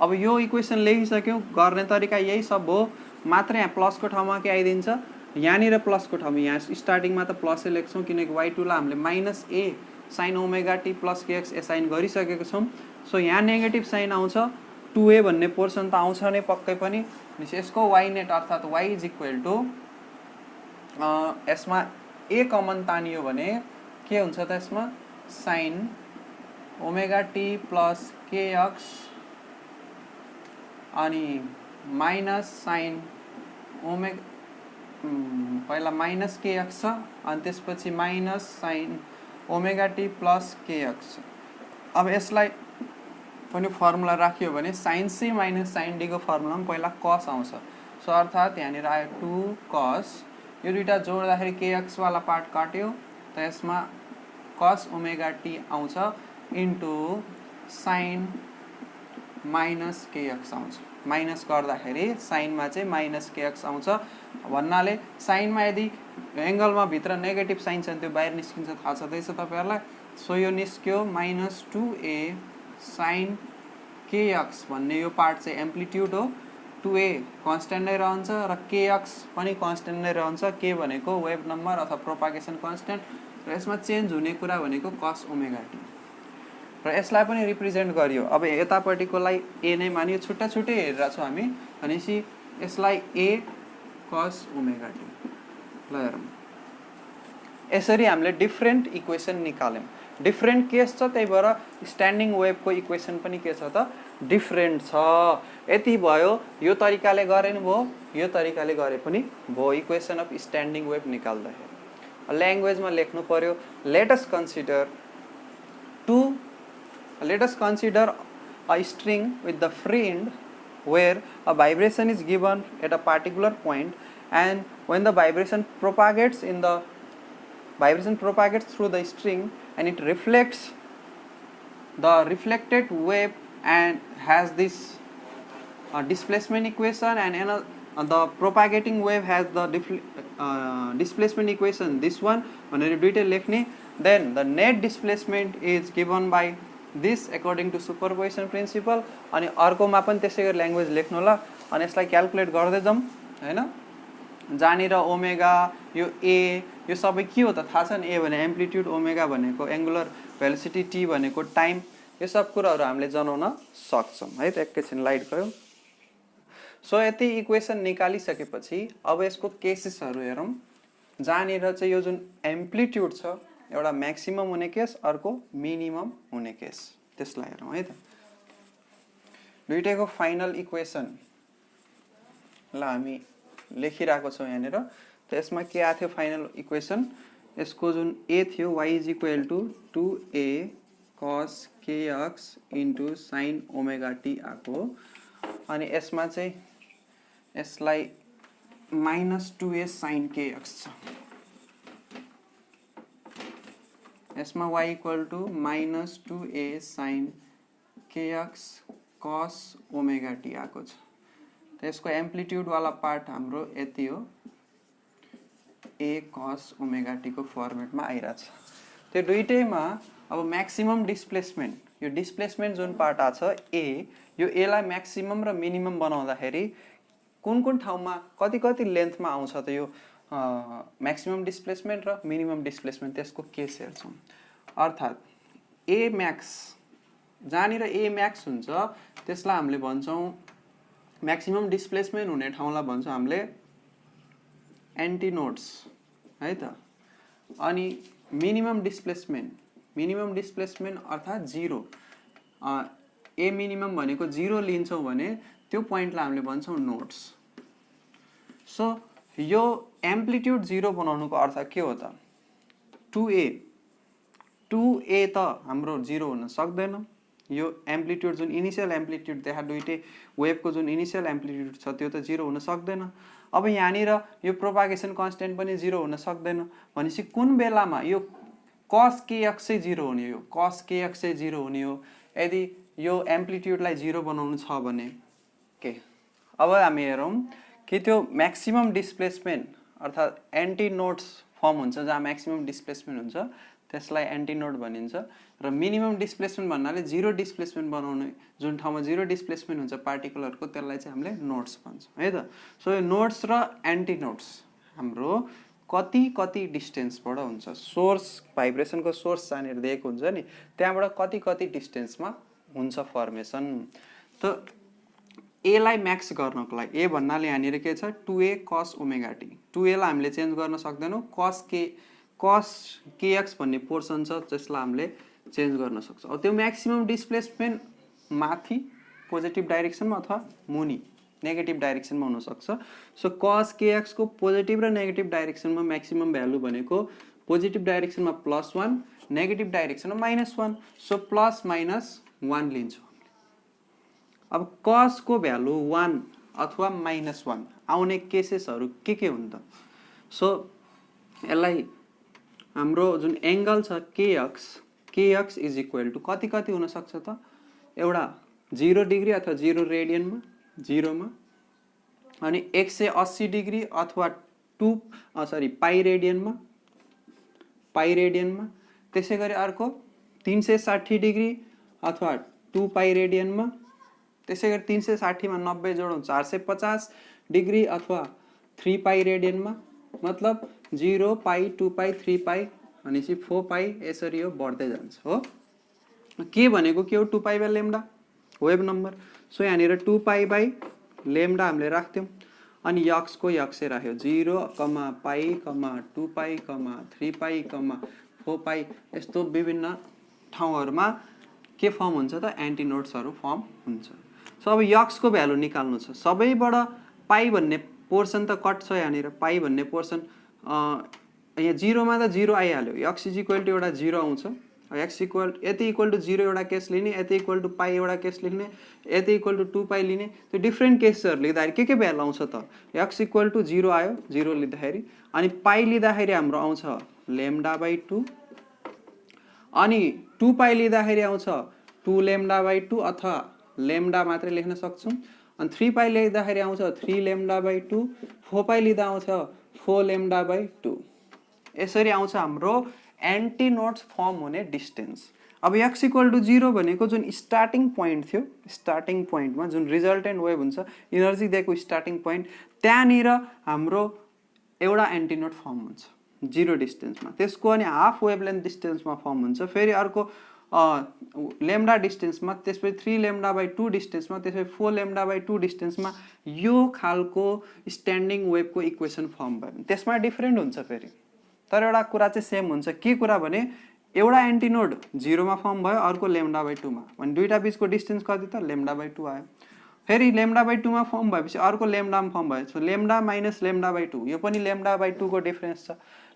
अब यो इक्वेसन लेखिसक्यौं, गर्ने तरिका यही सब हो, मात्र यहाँ प्लस को ठाउँमा के आइदिन्छ, यहाँनिर प्लस को ठाउँमा, यहाँ स्टार्टिङमा त प्लसै लेख्छौं किनकि y2 लाई हामीले minus a sin omega t plus kx assign गरिसकेको छौं। सो यहाँ नेगेटिभ साइन आउँछ, 2a भन्ने पोर्सन त आउँछ नै पक्कै पनि। यसको y नेट अर्थात y इज इक्वल टु, यसमा a कमन तानियो भने के हुन्छ त, यसमा sin omega t plus kx अनि माइनस sin ओमेगा, पहिला माइनस kx छ अनि त्यसपछि minus sin omega t plus kx। अब यसलाई पनि फर्मुला राखियो भने sin c minus sin d को फर्मुलामा पहिला cos आउँछ। सो अर्थात् यहाँनिर आयो 2 cos, यो दुईटा जोड्दाखेरि kx वाला पार्ट काट्यो त यसमा cos ओमेगा t आउँछ इन्टु sin माइनस kx आउँछ। माइनस गर्दाखेरि साइनमा चाहिँ माइनस kx आउँछ भन्नाले साइनमा यदि एंगलमा भित्र नेगेटिभ साइन छ भने त्यो बाहिर निस्किन्छ, थाहा छँदैछ तपाईहरुलाई। सो यो निस्क्यो माइनस 2a sin kx भन्ने यो पार्ट चाहिँ एम्प्लिट्युड हो, 2a कन्स्टेन्ट नै रहन्छ र kx पनि कन्स्टेन्ट नै रहन्छ। k भनेको वेभ नम्बर अथवा प्रोपागेसन कन्स्टेन्ट र यसमा चेन्ज हुने कुरा भनेको cos ओमेगा t र यसलाई पनि रिप्रेजेन्ट गरियो। अब यतापट्टिकोलाई a नै मानियो, छुट्टा छुट्टै हेरेर छौं हामी। भनेपछि यसलाई a cos ओमेगा t ल हेरौं। यसरी हामीले डिफरेन्ट इक्वेसन निकाल्यौं। डिफरेन्ट केस छ, त्यही भएर स्ट्यान्डिङ वेभको इक्वेसन पनि के छ त डिफरेन्ट छ। यति भयो, यो तरिकाले गरे नि भयो, यो तरिकाले गरे पनि भयो इक्वेसन अफ स्ट्यान्डिङ वेभ निकाल्दाखेरि। ल्याङ्ग्वेजमा लेख्नु पर्यो, let us consider a string with the free end where a vibration is given at a particular point, and when the vibration propagates through the string and it reflects the reflected wave and has this displacement equation, and the propagating wave has the displacement equation, this one भनेर दुईटै लेख्ने। then the net displacement is given by this according to superposition principle। अनि अर्कोमा पनि त्यसै गरी language लेख्नु ल। अनि यसलाई क्याल्कुलेट गर्दै जाउँ हैन। जहाँनिर ओमेगा यो a यो सबै के हो त थाहा छ नि। a भने एम्प्लिट्युड, ओमेगा भनेको एंगुलर भेलोसिटी, t भनेको टाइम, यो सब कुराहरु हामीले जनाउन सक्छौं है त। एकैछिन लाइट गयो। सो यति इक्वेसन निकालिसकेपछि अब यसको केसेसहरु हेरौं। जहाँनिर चाहिँ यो जुन एम्प्लिट्युड छ, एउटा म्याक्सिमम हुने केस, अर्को मिनिमम हुने केस, त्यसलाई हेरौं है त। दुईटैको फाइनल इक्वेसन ल हामी लेखिराको छौं यहाँनिर। त यसमा के आथ्यो फाइनल इक्वेसन, यसको जुन a थियो y is equal to 2a cos kx into sin omega t आको। अनि यसमा चाहिँ यसलाई माइनस 2a sin kx छ। यसमा y equal to minus 2a sin kx cos omega t आको छ। त यसको एम्प्लिट्युड वाला पार्ट हाम्रो यति हो, a cos ओमेगा t को फर्मेटमा आइराछ। त्यो दुईटैमा अब म्याक्सिमम डिस्प्लेसमेन्ट, यो डिस्प्लेसमेन्ट जुन पार्ट आछ a, यो a लाई म्याक्सिमम र मिनिमम बनाउँदाखेरि कुन कुन ठाउँमा कति कति लेन्थमा आउँछ त यो म्याक्सिमम डिस्प्लेसमेन्ट र मिनिमम डिस्प्लेसमेन्ट, त्यसको केस हेर्छौं। अर्थात् a म्याक्स, जहाँनिर a म्याक्स हुन्छ त्यसलाई हामीले भन्छौं म्याक्सिमम डिस्प्लेसमेन्ट हुने ठाउँलाई भन्छौं हामीले एन्टिनोड्स है त। अनि मिनिमम डिस्प्लेसमेन्ट अर्थात् जीरो, a मिनिमम भनेको जीरो लिन्छौं भने त्यो पोइन्टलाई हामीले भन्छौं नोड्स। सो यो एम्प्लिट्युड जीरो बनाउनुको अर्थ के हो त, 2a त हाम्रो जीरो हुन सक्दैन। यो एम्प्लिट्युड जुन इनिशियल एम्प्लिट्युड देखा दुईटै वेभको जुन इनिशियल एम्प्लिट्युड छ त्यो त जीरो हुन सक्दैन। अब यहाँनिर यो प्रोपागेसन कन्स्टेन्ट पनि जीरो हुन सक्दैन। भनेपछि कुन बेलामा यो cos kx चाहिँ जीरो हुने हो, cos kx चाहिँ जीरो हुने हो यदि यो एम्प्लिट्युडलाई जीरो बनाउनु छ भने के। अब हामी हेरौं कि त्यो म्याक्सिमम डिस्प्लेसमेन्ट अर्थात् एन्टिनोड्स फर्म हुन्छ, जहाँ म्याक्सिमम डिस्प्लेसमेन्ट हुन्छ त्यसलाई एन्टिनोड भनिन्छ। र मिनिमम डिस्प्लेसमेन्ट भन्नाले जीरो डिस्प्लेसमेन्ट बनाउने, जुन ठाउँमा जीरो डिस्प्लेसमेन्ट हुन्छ पार्टिकलहरुको, त्यसलाई चाहिँ हामीले नोड्स भन्छौं है त। सो यो नोड्स र एन्टिनोड्स हाम्रो कति कति डिस्टेन्सबाट हुन्छ, सोर्स भाइब्रेसनको सोर्स जहाँनिर दिएको हुन्छ नि त्यहाँबाट कति कति डिस्टेन्समा हुन्छ फर्मेसन। त a लाई म्याक्स गर्नको लागि, a भन्नाले यहाँनिर के छ 2a cos omega t, 2a लाई हामीले चेन्ज गर्न सक्दैनौं, cos kx भन्ने पोर्सन छ जसलाई हामीले चेन्ज गर्न सक्छौं। अब त्यो म्याक्सिमम डिस्प्लेसमेन्ट माथि पोजिटिभ डाइरेक्सनमा अथवा मुनि नेगेटिभ डाइरेक्सनमा हुन सक्छ। सो cos kx को पोजिटिभ र नेगेटिभ डाइरेक्सनमा म्याक्सिमम भ्यालु भनेको पोजिटिभ डाइरेक्सनमा +1, नेगेटिभ डाइरेक्सनमा -1। सो प्लस माइनस 1 लिन्छौं। अब cos को भ्यालु 1 अथवा -1 आउने केसेसहरु के हुन् त? सो यसलाई हाम्रो जुन एंगल छ kx इज इक्वल टु कति हुन सक्छ त? एउटा 0 डिग्री अथवा 0 रेडियनमा 0 मा, अनि 180 डिग्री अथवा पाई रेडियनमा त्यसैगरी अर्को 360 डिग्री अथवा 2 पाई रेडियनमा, त्यसैगरी 360 मा 90 जोडौं 450 डिग्री अथवा 3 पाई रेडियनमा, मतलब 0 पाई 2 पाई 3 पाई अनि 4 पाई यसरी यो बढ्दै जान्छ हो। के भनेको के हो? 2 pi by lambda wave number. So यहाँनिर 2 पाई बाइ लेम्डा हामीले राख्थ्यौं अनि यक्स को यक्सै राख्यो 0 पाई 2 पाई 3 पाई 4 पाई यस्तो विभिन्न ठाउँहरुमा के फर्म हुन्छ त? एन्टिनोड्सहरु फर्म हुन्छ। सो अब यक्स को भ्यालु निकाल्नु छ। सबैबाट पाई भन्ने पोर्सन त कट छ, यहाँनिर पाई भन्ने पोर्सन यहाँ 0 मा त 0 आइहाल्यो, x इज इक्वल टु एउटा 0 आउँछ, x इक्वल यति इक्वल टु 0 एउटा केस लिने, यति इक्वल टु पाई एउटा केस लिने, यति इक्वल टु 2 पाई लिने। त्यो डिफरेन्ट केसहरु लिँदाखेरि के भ्यालु आउँछ त? x इक्वल टु 0 आयो 0 लिँदाखेरि, अनि पाई लिँदाखेरि हाम्रो आउँछ लेम्डा बाइ 2, अनि 2 पाई लिँदाखेरि आउँछ 2 लेम्डा बाइ 2 अथवा लेम्डा मात्रै लेख्न सक्छौं, अनि 3 पाई लिँदाखेरि आउँछ 3 लेम्डा बाइ 2, 4 पाई लिँदा आउँछ 4 लेम्डा बाइ 2। यसरी आउँछ हाम्रो एन्टिनोड्स फर्म हुने डिस्टेन्स। अब x इक्वल टु 0 भनेको जुन स्टार्टिङ पोइन्ट थियो, स्टार्टिङ पोइन्टमा जुन रिजल्टेन्ट वेभ हुन्छ, एनर्जी दिएको स्टार्टिङ पोइन्ट, त्यहाँनिर हाम्रो एउटा एन्टिनोड फर्म हुन्छ 0 डिस्टेन्समा, त्यसको अनि हाफ वेभलेन्थ डिस्टेन्समा फर्म हुन्छ, फेरि अर्को लेम्डा डिस्टेन्समा, त्यसपछि 3 लेम्डा बाइ 2 डिस्टेन्समा, त्यसपछि 4 लेम्डा बाइ 2 डिस्टेन्समा यो खालको स्ट्यान्डिङ वेभको इक्वेसन फर्म भयो। त्यसमा डिफरेन्ट हुन्छ फेरि, तर एउटा कुरा चाहिँ सेम हुन्छ। के कुरा भने एउटा एन्टिनोड 0 मा फर्म भयो, अर्को लेम्डा बाइ 2 मा, अनि दुईटा बीचको डिस्टेन्स कति त? लेम्डा बाइ 2 आयो। फेरि लेम्डा बाइ 2 मा फर्म भएपछि अर्को लेम्डा मा फर्म भयो, so lambda minus lambda by 2, यो पनि लेम्डा बाइ 2 को डिफरेन्स छ।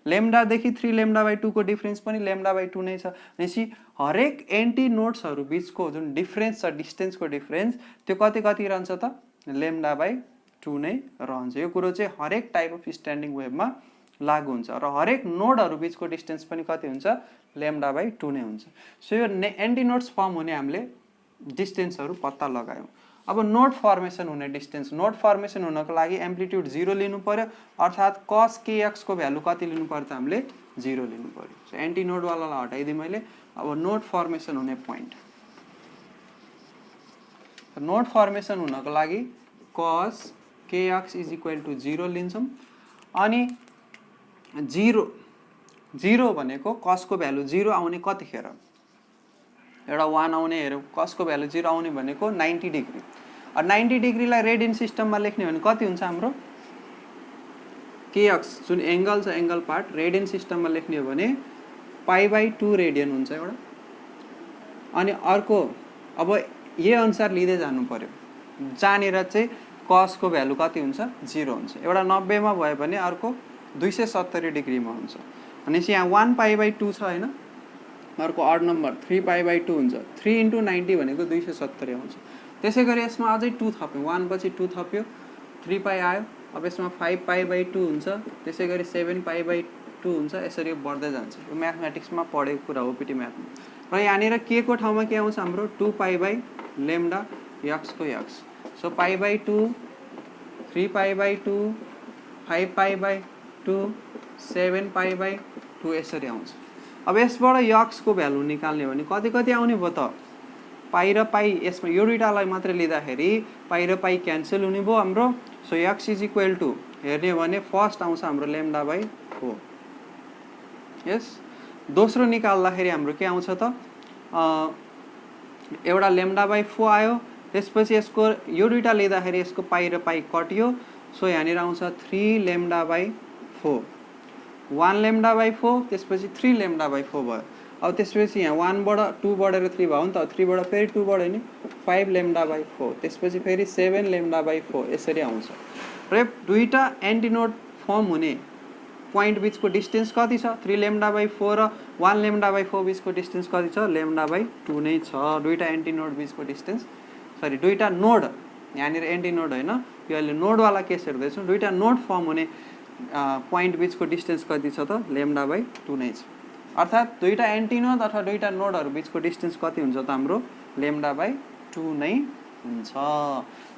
लेम्डा देखि 3 लेम्डा बाइ 2 को डिफरेन्स पनि लेम्डा बाइ 2 नै छ। भनेपछि हरेक एन्टिनोड्सहरु बीचको जुन डिफरेन्स छ, डिस्टेन्सको डिफरेन्स, त्यो कति रहन्छ त? लेम्डा बाइ 2 नै रहन्छ। यो कुरो चाहिँ हरेक टाइप अफ स्ट्यान्डिङ वेभमा लागू हुन्छ, र हरेक नोडहरु बीचको डिस्टेन्स पनि कति हुन्छ? लेम्डा बाइ 2 नै हुन्छ। सो यो एन्टिनोड्स फर्म हुने हामीले डिस्टेन्सहरु पत्ता लगायौं। अब नोड फर्मेसन हुने डिस्टेन्स, नोड फर्मेसन हुनको लागि एम्प्लिट्युड 0 लिनु पर्यो, अर्थात cos kx को भ्यालु कति लिनु पर्छ? हामीले 0 लिनु पर्यो। सो एन्टिनोड वालालाई हटाइदिए मैले। अब नोड फर्मेसन हुने पोइन्ट, नोड फर्मेसन हुनको लागि cos kx is equal to 0 लिन्छौं, अनि 0 भनेको cos को भ्यालु 0 आउने कतिखेर? एउटा 1 आउने हेरौं। cos को भ्यालु 0 आउने भनेको 90 डिग्री। अब 90 डिग्रीलाई रेडियन सिस्टममा लेख्ने भने कति हुन्छ हाम्रो? kx जुन एंगल छ, एंगल पार्ट रेडियन सिस्टममा लेख्ने हो भने पाई बाइ 2 रेडियन हुन्छ एउटा, अनि अर्को अब यही अनुसार लिँदै जानु पर्यो, जहाँनिर चाहिँ cos को भ्यालु कति हुन्छ? 0 हुन्छ। एउटा 90 मा भयो भने अर्को 270 डिग्रीमा हुन्छ। अनि यहाँ 1 पाई बाइ 2 छ हैन, अर्को अड नम्बर 3 पाई बाइ 2 हुन्छ। 3 इन्टु 90 भनेको 270 आउँछ। त्यसैगरी यसमा अझै 2 थप्यौं, 1 पछि 2 थप्यो, 3 पाई आयो। अब यसमा 5 पाई बाइ 2 हुन्छ, त्यसैगरी 7 पाई बाइ 2 हुन्छ, यसरी यो बढ्दै जान्छ। यो म्याथमेटिक्समा पढेको कुरा हो पिटी म्याथमा। र यहाँनिर के को ठाउँमा के आउँछ हाम्रो? 2 पाई बाइ लेम्डा x को x। So pi by 2, 3 pi by 2, 5 pi by 2, 7 pi by 2 यसरी आउँछ। अब यसबाट x को भ्यालु निकाल्ने भने कति आउने भयो त? पाई र पाई, यसमा यो दुईटालाई मात्र लिँदाखेरि पाई र पाई क्यान्सल हुने भयो हाम्रो। So x is equal to हेर्ने हो भने फर्स्ट आउँछ हाम्रो लेम्डा बाइ 4। यस, दोस्रो निकाल्दाखेरि हाम्रो के आउँछ त? एउटा लेम्डा बाइ 4 आयो, त्यसपछि यसको यो दुईटा लिँदाखेरि यसको पाई र पाई कटियो। सो यहाँनिर आउँछ 3 लेम्डा बाइ 4, 1 लेम्डा बाइ 4, त्यसपछि 3 लेम्डा बाइ 4 भयो। अब त्यसपछि यहाँ 1 बाट 2 बढेर 3 भयो नि त, 3 बाट फेरि 2 बढ्यो नि 5 लेम्डा बाइ 4, त्यसपछि फेरि 7 लेम्डा बाइ 4 यसरी आउँछ। र दुईटा एन्टिनोड फर्म हुने पोइन्ट बीचको डिस्टेन्स कति छ? 3 लेम्डा बाइ 4 र 1 लेम्डा बाइ 4 बीचको डिस्टेन्स कति छ? लेम्डा बाइ 2 नै छ दुईटा एन्टिनोड बीचको डिस्टेन्स। सरी दुईटा नोड, यहाँनिर एन्टी नोड होइन, यो अहिले नोडवाला केस हेर्दैछौँ। दुईटा नोड फर्म हुने पोइन्ट बिचको डिस्टेन्स कति छ त λ/2 नै छ। अर्थात् दुईटा एन्टी नोड अथवा दुईटा नोडहरू बिचको डिस्टेन्स कति हुन्छ त हाम्रो λ/2 नै हुन्छ।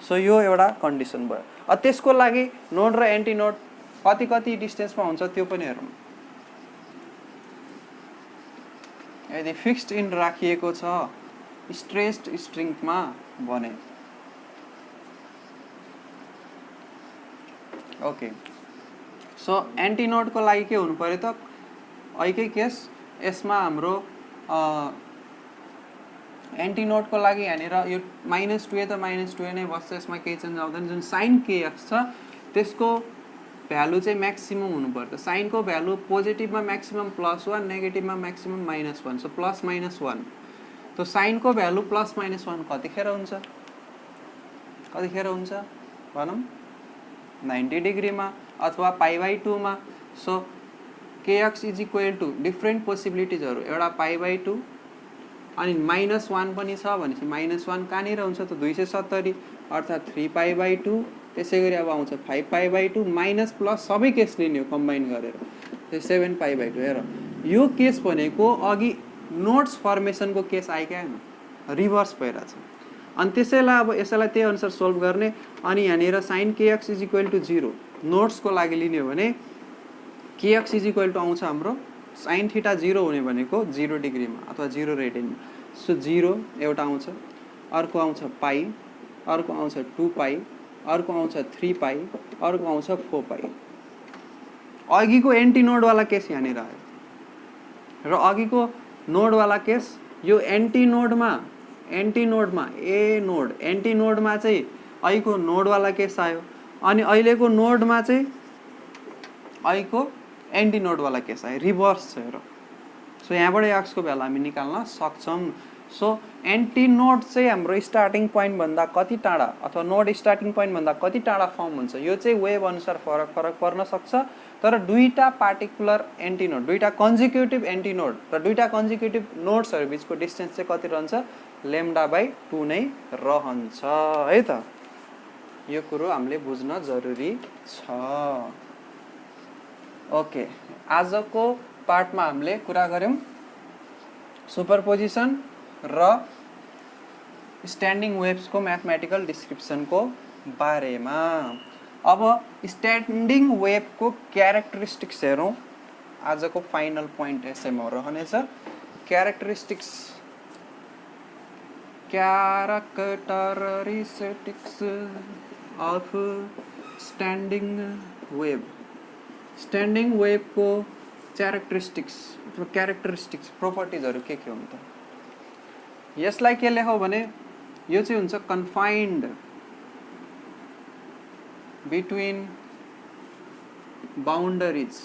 सो यो एउटा कन्डिसन भयो। त्यसको लागि नोड र एन्टी नोड कति कति डिस्टेन्समा हुन्छ त्यो पनि हेरौँ। यदि फिक्स्ड इन राखिएको छ स्ट्रेस्ड स्ट्रिङमा भने ओके। सो एन्टी नोडको लागि के हुनु पर्यो त, अहिकै केस यसमा हाम्रो एन्टी नोडको लागि यहाँनिर यो -2a त -2a नै बस्छ, यसमा केही चेन्ज आउँदैन। जुन साइन kx छ त्यसको भ्यालु चाहिँ म्याक्सिमम हुनु पर्यो। साइनको भ्यालु पोजिटिभमा म्याक्सिमम +1, नेगेटिभमा म्याक्सिमम -1, सो +-1। त साइनको भ्यालु +-1 कतिखेर हुन्छ, कतिखेर हुन्छ भनौँ 90 डिग्रीमा अथवा π/2 मा। सो kx = डिफ्रेन्ट पोसिबिलिटिजहरू, एउटा π/2 अनि -1 पनि छ भनेपछि -1 कहाँनिर हुन्छ त 270 अर्थात् 3π/2। त्यसै गरी अब आउँछ 5π/2 माइनस प्लस सबै केस लिने हो कम्बाइन गरेर 7π/2। हेर यो केस भनेको अघि नोट्स फर्मेसनको केस आयो क्या, रिभर्स भइरहेछ। अनि त्यसैलाई अब यसैलाई त्यही अनुसार सोल्भ गर्ने। अनि यहाँनिर साइन kx = 0 नोट्सको लागि लिने हो भने kx = आउँछ हाम्रो साइन थीटा 0 हुने भनेको 0 डिग्रीमा अथवा 0 रेडियनमा। सो 0 एउटा आउँछ, अर्को आउँछ पाई, अर्को आउँछ 2π, अर्को आउँछ 3π, अर्को आउँछ 4π। अघिको एन्टी नोडवाला केस यहाँनिर आयो र अघिको नोडवाला केस यो एन्टी नोडमा ए नोड एन्टी नोडमा चाहिँ अहिलेको नोडवाला केस आयो, अनि अहिलेको नोडमा चाहिँ अहिलेको एन्टी नोडवाला केस आयो, रिभर्स छ। हेर सो यहाँबाट x को भ्यालु हामी निकाल्न सक्छौँ। सो एन्टी नोड चाहिँ हाम्रो स्टार्टिङ पोइन्ट भन्दा कति टाढा अथवा नोड स्टार्टिङ पोइन्ट भन्दा कति टाढा फर्म हुन्छ यो चाहिँ वेभ अनुसार फरक पर्न सक्छ। तर दुईटा पार्टिकुलर एन्टी नोड, दुईटा कन्जिक्युटिभ एन्टी नोड र दुईटा कन्जिक्युटिभ नोड्सहरू बिचको डिस्टेन्स चाहिँ कति रहन्छ λ/2 नै रहन्छ है त। यो कुरो हामीले बुझ्न जरुरी छ। ओके, आजको पार्टमा हामीले कुरा गर्यौं सुपरपोजिसन र स्ट्यान्डिङ वेव्सको म्याथमेटिकल डिस्क्रिप्सनको बारेमा। अब स्ट्यान्डिङ वेभको क्यारेक्टरिस्टिक्स हेरौँ। आजको फाइनल पोइन्ट यसैमा रहनेछ, characteristics of standing wave. Standing वेभको क्यारेक्टरिस्टिक्स प्रोपर्टिजहरू के हुन् त? यसलाई के लेखौँ भने यो चाहिँ हुन्छ कन्फाइन्ड बिट्विन बाउन्डरिज।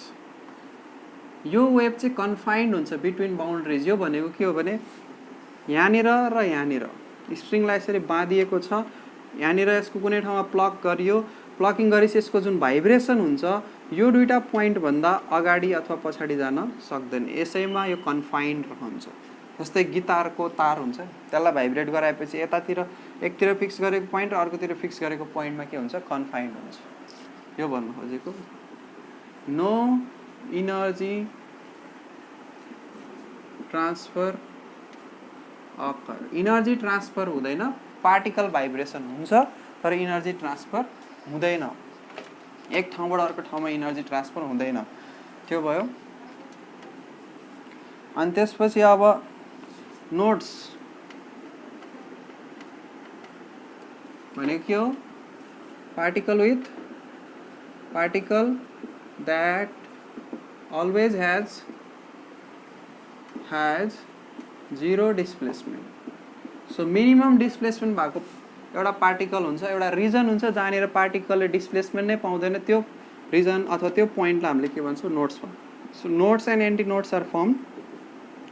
यो वेभ चाहिँ कन्फाइन्ड हुन्छ बिट्विन बाउन्डरिज। यो भनेको के हो भने यहाँनिर र यहाँनिर स्प्रिङलाई यसरी बाँधिएको छ, यहाँनिर यसको कुनै ठाउँमा प्लग गरियो, प्लकिङ गरेपछि यसको जुन भाइब्रेसन हुन्छ यो दुईटा पोइन्ट भन्दा अगाडि अथवा पछाडि जान सक्दैन, यसैमा यो कन्फाइन्ड रहन्छ। जस्तै गिटारको तार हुन्छ, त्यसलाई भाइब्रेट गराएपछि यतातिर एकतिर फिक्स गरेको पोइन्ट र अर्कोतिर फिक्स गरेको पोइन्टमा के हुन्छ कन्फाइन्ड हुन्छ। यो भन्नु खोजेको no energy transfer occur. Energy transfer हुँदैन, पार्टिकल भाइब्रेसन हुन्छ तर इनर्जी ट्रान्सफर हुँदैन। एक ठाउँबाट अर्को ठाउँमा इनर्जी ट्रान्सफर हुँदैन। त्यो भयो। अनि त्यसपछि अब नोड्स भनेको के हो? Particle that always has zero displacement. So minimum displacement भएको एउटा पार्टिकल हुन्छ, एउटा रिजन हुन्छ जहाँनिर पार्टिकलले डिस्प्लेसमेन्ट नै पाउँदैन, त्यो रिजन अथवा त्यो पोइन्टलाई हामीले के भन्छौँ नोड्स भन्छौँ। सो nodes and antinodes are form.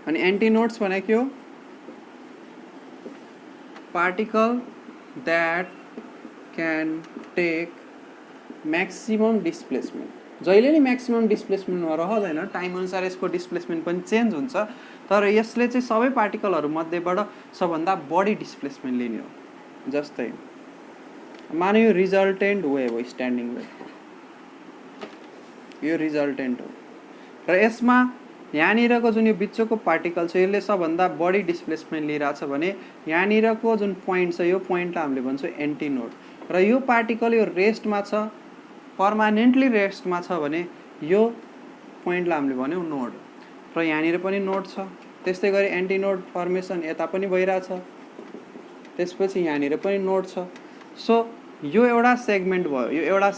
अनि एन्टी नोड्स भनेको के हो? Particle that can take maximum displacement. जहिले नै म्याक्सिमम डिस्प्लेसमेन्टमा रहँदैन, टाइम अनुसार यसको डिस्प्लेसमेन्ट पनि चेन्ज हुन्छ, तर यसले चाहिँ सबै पार्टिकलहरू मध्येबाट सबभन्दा बढी डिस्प्लेसमेन्ट लिने हो। जस्तै मानौ यो रिजल्टेन्ट वेभ हो, स्ट्यान्डिङ वेभ, यो रिजल्टेन्ट हो र यसमा यहाँनिरको जुन यो बिचको पार्टिकल छ यसले सबभन्दा बढी डिस्प्लेसमेन्ट लिइरहेछ भने यहाँनिरको जुन पोइन्ट छ यो पोइन्टलाई हामीले भन्छौँ एन्टी नोड र यो पार्टिकल यो रेस्टमा छ, पर्मानेन्टली रेस्टमा छ भने यो पोइन्टलाई हामीले भन्यौँ नोड र यहाँनिर पनि नोड छ। त्यस्तै गरी एन्टी नोड फर्मेसन यता पनि भइरहेछ, त्यसपछि यहाँनिर पनि नोड छ। सो यो एउटा सेगमेन्ट भयो, यो एउटा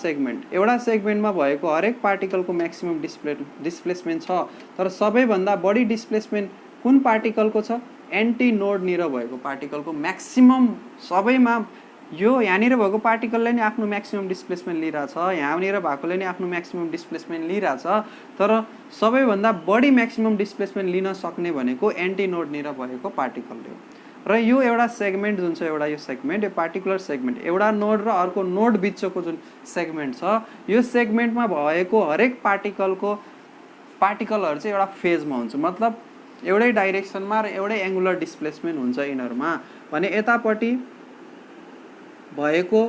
सेगमेन्टमा भएको हरेक पार्टिकलको म्याक्सिमम डिस्प्लेसमेन्ट छ, तर सबैभन्दा बढी डिस्प्लेसमेन्ट कुन पार्टिकलको छ? एन्टी नोडनिर भएको पार्टिकलको म्याक्सिमम। सबैमा यो यहाँनिर भएको पार्टिकलले नै आफ्नो म्याक्सिमम डिस्प्लेसमेन्ट लिइरहेछ, यहाँनिर भएकोले नै आफ्नो म्याक्सिमम डिस्प्लेसमेन्ट लिइरहेछ, तर सबैभन्दा बढी म्याक्सिमम डिस्प्लेसमेन्ट लिन सक्ने भनेको एन्टी नोडनिर भएको पार्टिकलले हो। र यो एउटा सेगमेन्ट जुन छ, एउटा यो सेगमेन्ट, यो पार्टिकुलर सेगमेन्ट, एउटा नोड र अर्को नोड बिचको जुन सेगमेन्ट छ, यो सेगमेन्टमा भएको हरेक पार्टिकलहरू चाहिँ एउटा फेजमा हुन्छ, मतलब एउटै डाइरेक्सनमा र एउटै एङ्गुलर डिस्प्लेसमेन्ट हुन्छ यिनीहरूमा। भने यतापट्टि भएको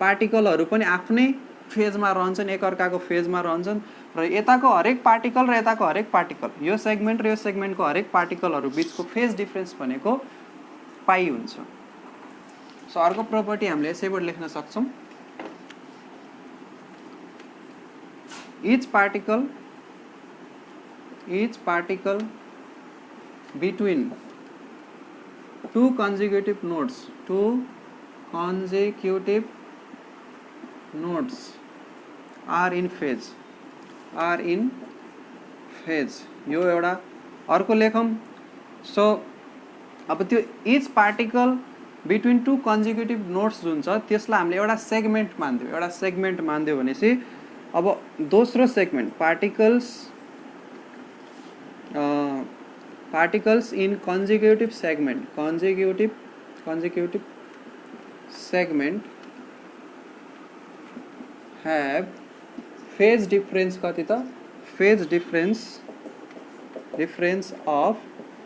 पार्टिकलहरू पनि आफ्नै फेजमा रहन्छन्, एकअर्काको फेजमा रहन्छन् र यताको हरेक पार्टिकल र यताको हरेक पार्टिकल, यो सेगमेन्ट र यो सेगमेन्टको हरेक पार्टिकलहरू बिचको फेज डिफरेन्स भनेको पाई हुन्छ। सो अर्को प्रोपर्टी हामीले यसैबाट लेख्न सक्छौँ, each particle between two consecutive nodes are in phase, यो एउटा। अर्को लेखौँ, सो अब त्यो each particle between two consecutive nodes जुन छ त्यसलाई हामीले एउटा सेगमेन्ट मान्दियो भनेपछि अब दोस्रो segment particles in consecutive segment have phase difference कति त? Phase difference of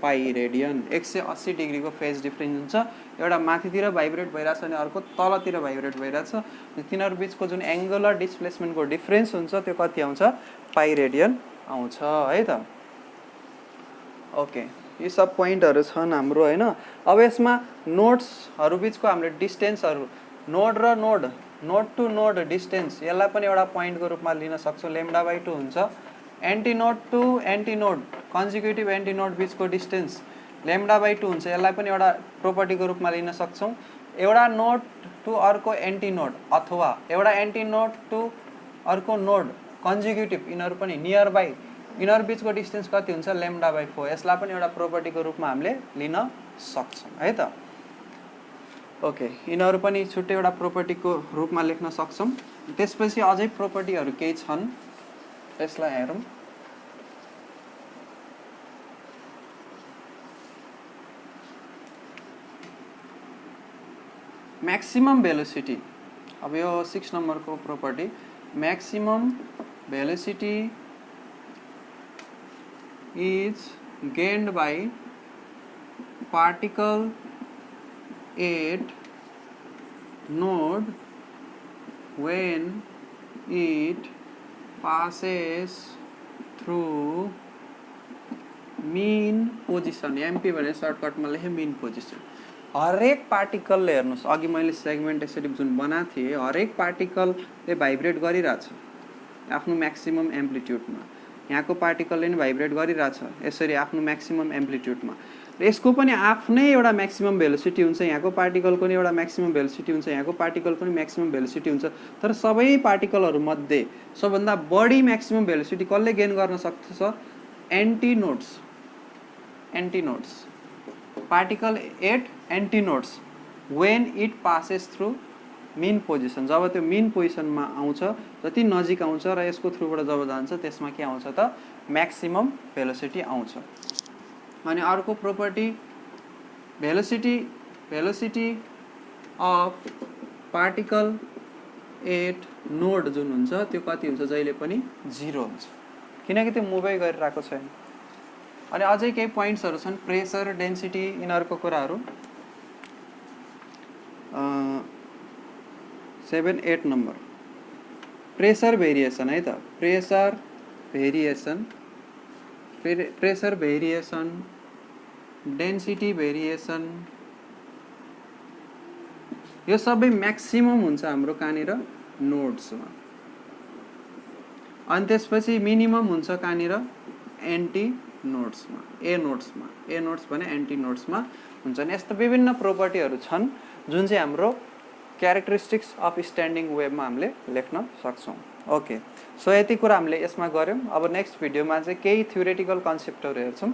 pi radian, 180 डिग्रीको फेज डिफरेन्स हुन्छ। एउटा माथितिर भाइब्रेट भइरहेछ अनि अर्को तलतिर भाइब्रेट भइरहेछ, तिनीहरू बिचको जुन एङ्गुलर डिस्प्लेसमेन्टको डिफरेन्स हुन्छ त्यो कति आउँछ? पाई रेडियन आउँछ है त। ओके, यी सब पोइन्टहरू छन् हाम्रो होइन। अब यसमा नोड्सहरू बिचको हामीले डिस्टेन्सहरू, नोड र नोड टु नोड डिस्टेन्स, यसलाई पनि एउटा पोइन्टको रूपमा लिन सक्छौँ, λ/2 हुन्छ। Antinode to antinode, consecutive antinode बिचको डिस्टेन्स λ/2 हुन्छ, यसलाई पनि एउटा प्रोपर्टीको रूपमा लिन सक्छौँ। एउटा नोड टु अर्को एन्टी नोड अथवा एउटा एन्टी नोड टु अर्को नोड कन्जिक्युटिभ, यिनीहरू पनि नियर बाई, यिनीहरू बिचको डिस्टेन्स कति हुन्छ? λ/4, यसलाई पनि एउटा प्रोपर्टीको रूपमा हामीले लिन सक्छौँ है त। ओके, यिनीहरू पनि छुट्टै एउटा प्रोपर्टीको रूपमा लेख्न सक्छौँ। त्यसपछि अझै प्रोपर्टीहरू केही छन्, त्यसलाई हेरौँ। म्याक्सिमम भेलोसिटी, अब यो 6 नम्बरको property, maximum velocity is gained by particle at node when it passes through mean position, MP भने सर्टकटमा लेखेँ mean position। हरेक पार्टिकलले हेर्नुहोस्, अघि मैले सेगमेन्ट यसरी जुन बनाएको थिएँ, हरेक पार्टिकलले भाइब्रेट गरिरहेछ आफ्नो म्याक्सिमम एम्प्लिट्युडमा, यहाँको पार्टिकलले नि भाइब्रेट गरिरहेछ यसरी आफ्नो म्याक्सिमम एम्प्लिट्युडमा, र यसको पनि आफ्नै एउटा म्याक्सिमम भेलोसिटी हुन्छ, यहाँको पार्टिकलको नि एउटा म्याक्सिमम भेलोसिटी हुन्छ, यहाँको पार्टिकलको नि म्याक्सिमम भेलोसिटी हुन्छ। तर सबै पार्टिकलहरूमध्ये सबभन्दा बढी म्याक्सिमम भेलोसिटी कसले गेन गर्न सक्छ? Anti nodes, particle at anti nodes when it passes through mean position, जब त्यो मिन पोजिसनमा आउँछ, जति नजिक आउँछ र यसको थ्रुबाट जब जान्छ त्यसमा के आउँछ त? म्याक्सिमम भेलोसिटी आउँछ। अनि अर्को property, velocity of particle at node जुन हुन्छ त्यो कति हुन्छ? जहिले पनि 0 हुन्छ, किनकि त्यो मुभै गरिरहेको छैन। अनि अझै केही पोइन्ट्सहरू छन्, प्रेसर, डेन्सिटी, यिनीहरूको कुराहरू। 7 8 नम्बर प्रेसर भेरिएसन है त प्रेसर भेरिएसन डेन्सिटी भेरिएसन यो सबै म्याक्सिमम हुन्छ हाम्रो कहाँनिर नोड्समा अनि त्यसपछि मिनिमम हुन्छ कहाँनिर एन्टी नोड्समा ए नोड्स भने एन्टी नोड्समा हुन्छ नि यस्तो विभिन्न प्रोपर्टीहरू छन् जुन चाहिँ हाम्रो क्यारेक्टरिस्टिक्स अफ स्ट्यान्डिङ वेभमा हामीले लेख्न सक्छौँ ओके सो यति कुरा हामीले यसमा गऱ्यौँ अब नेक्स्ट भिडियोमा चाहिँ केही थ्योरेटिकल कन्सेप्टहरू हेर्छौँ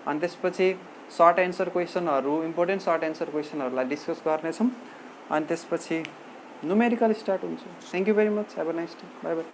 अनि त्यसपछि सर्ट एन्सर क्वेसनहरू इम्पोर्टेन्ट सर्ट एन्सर क्वेसनहरूलाई डिस्कस गर्नेछौँ अनि त्यसपछि न्युमेरिकल स्टार्ट हुन्छ thank you very much have a nice day by by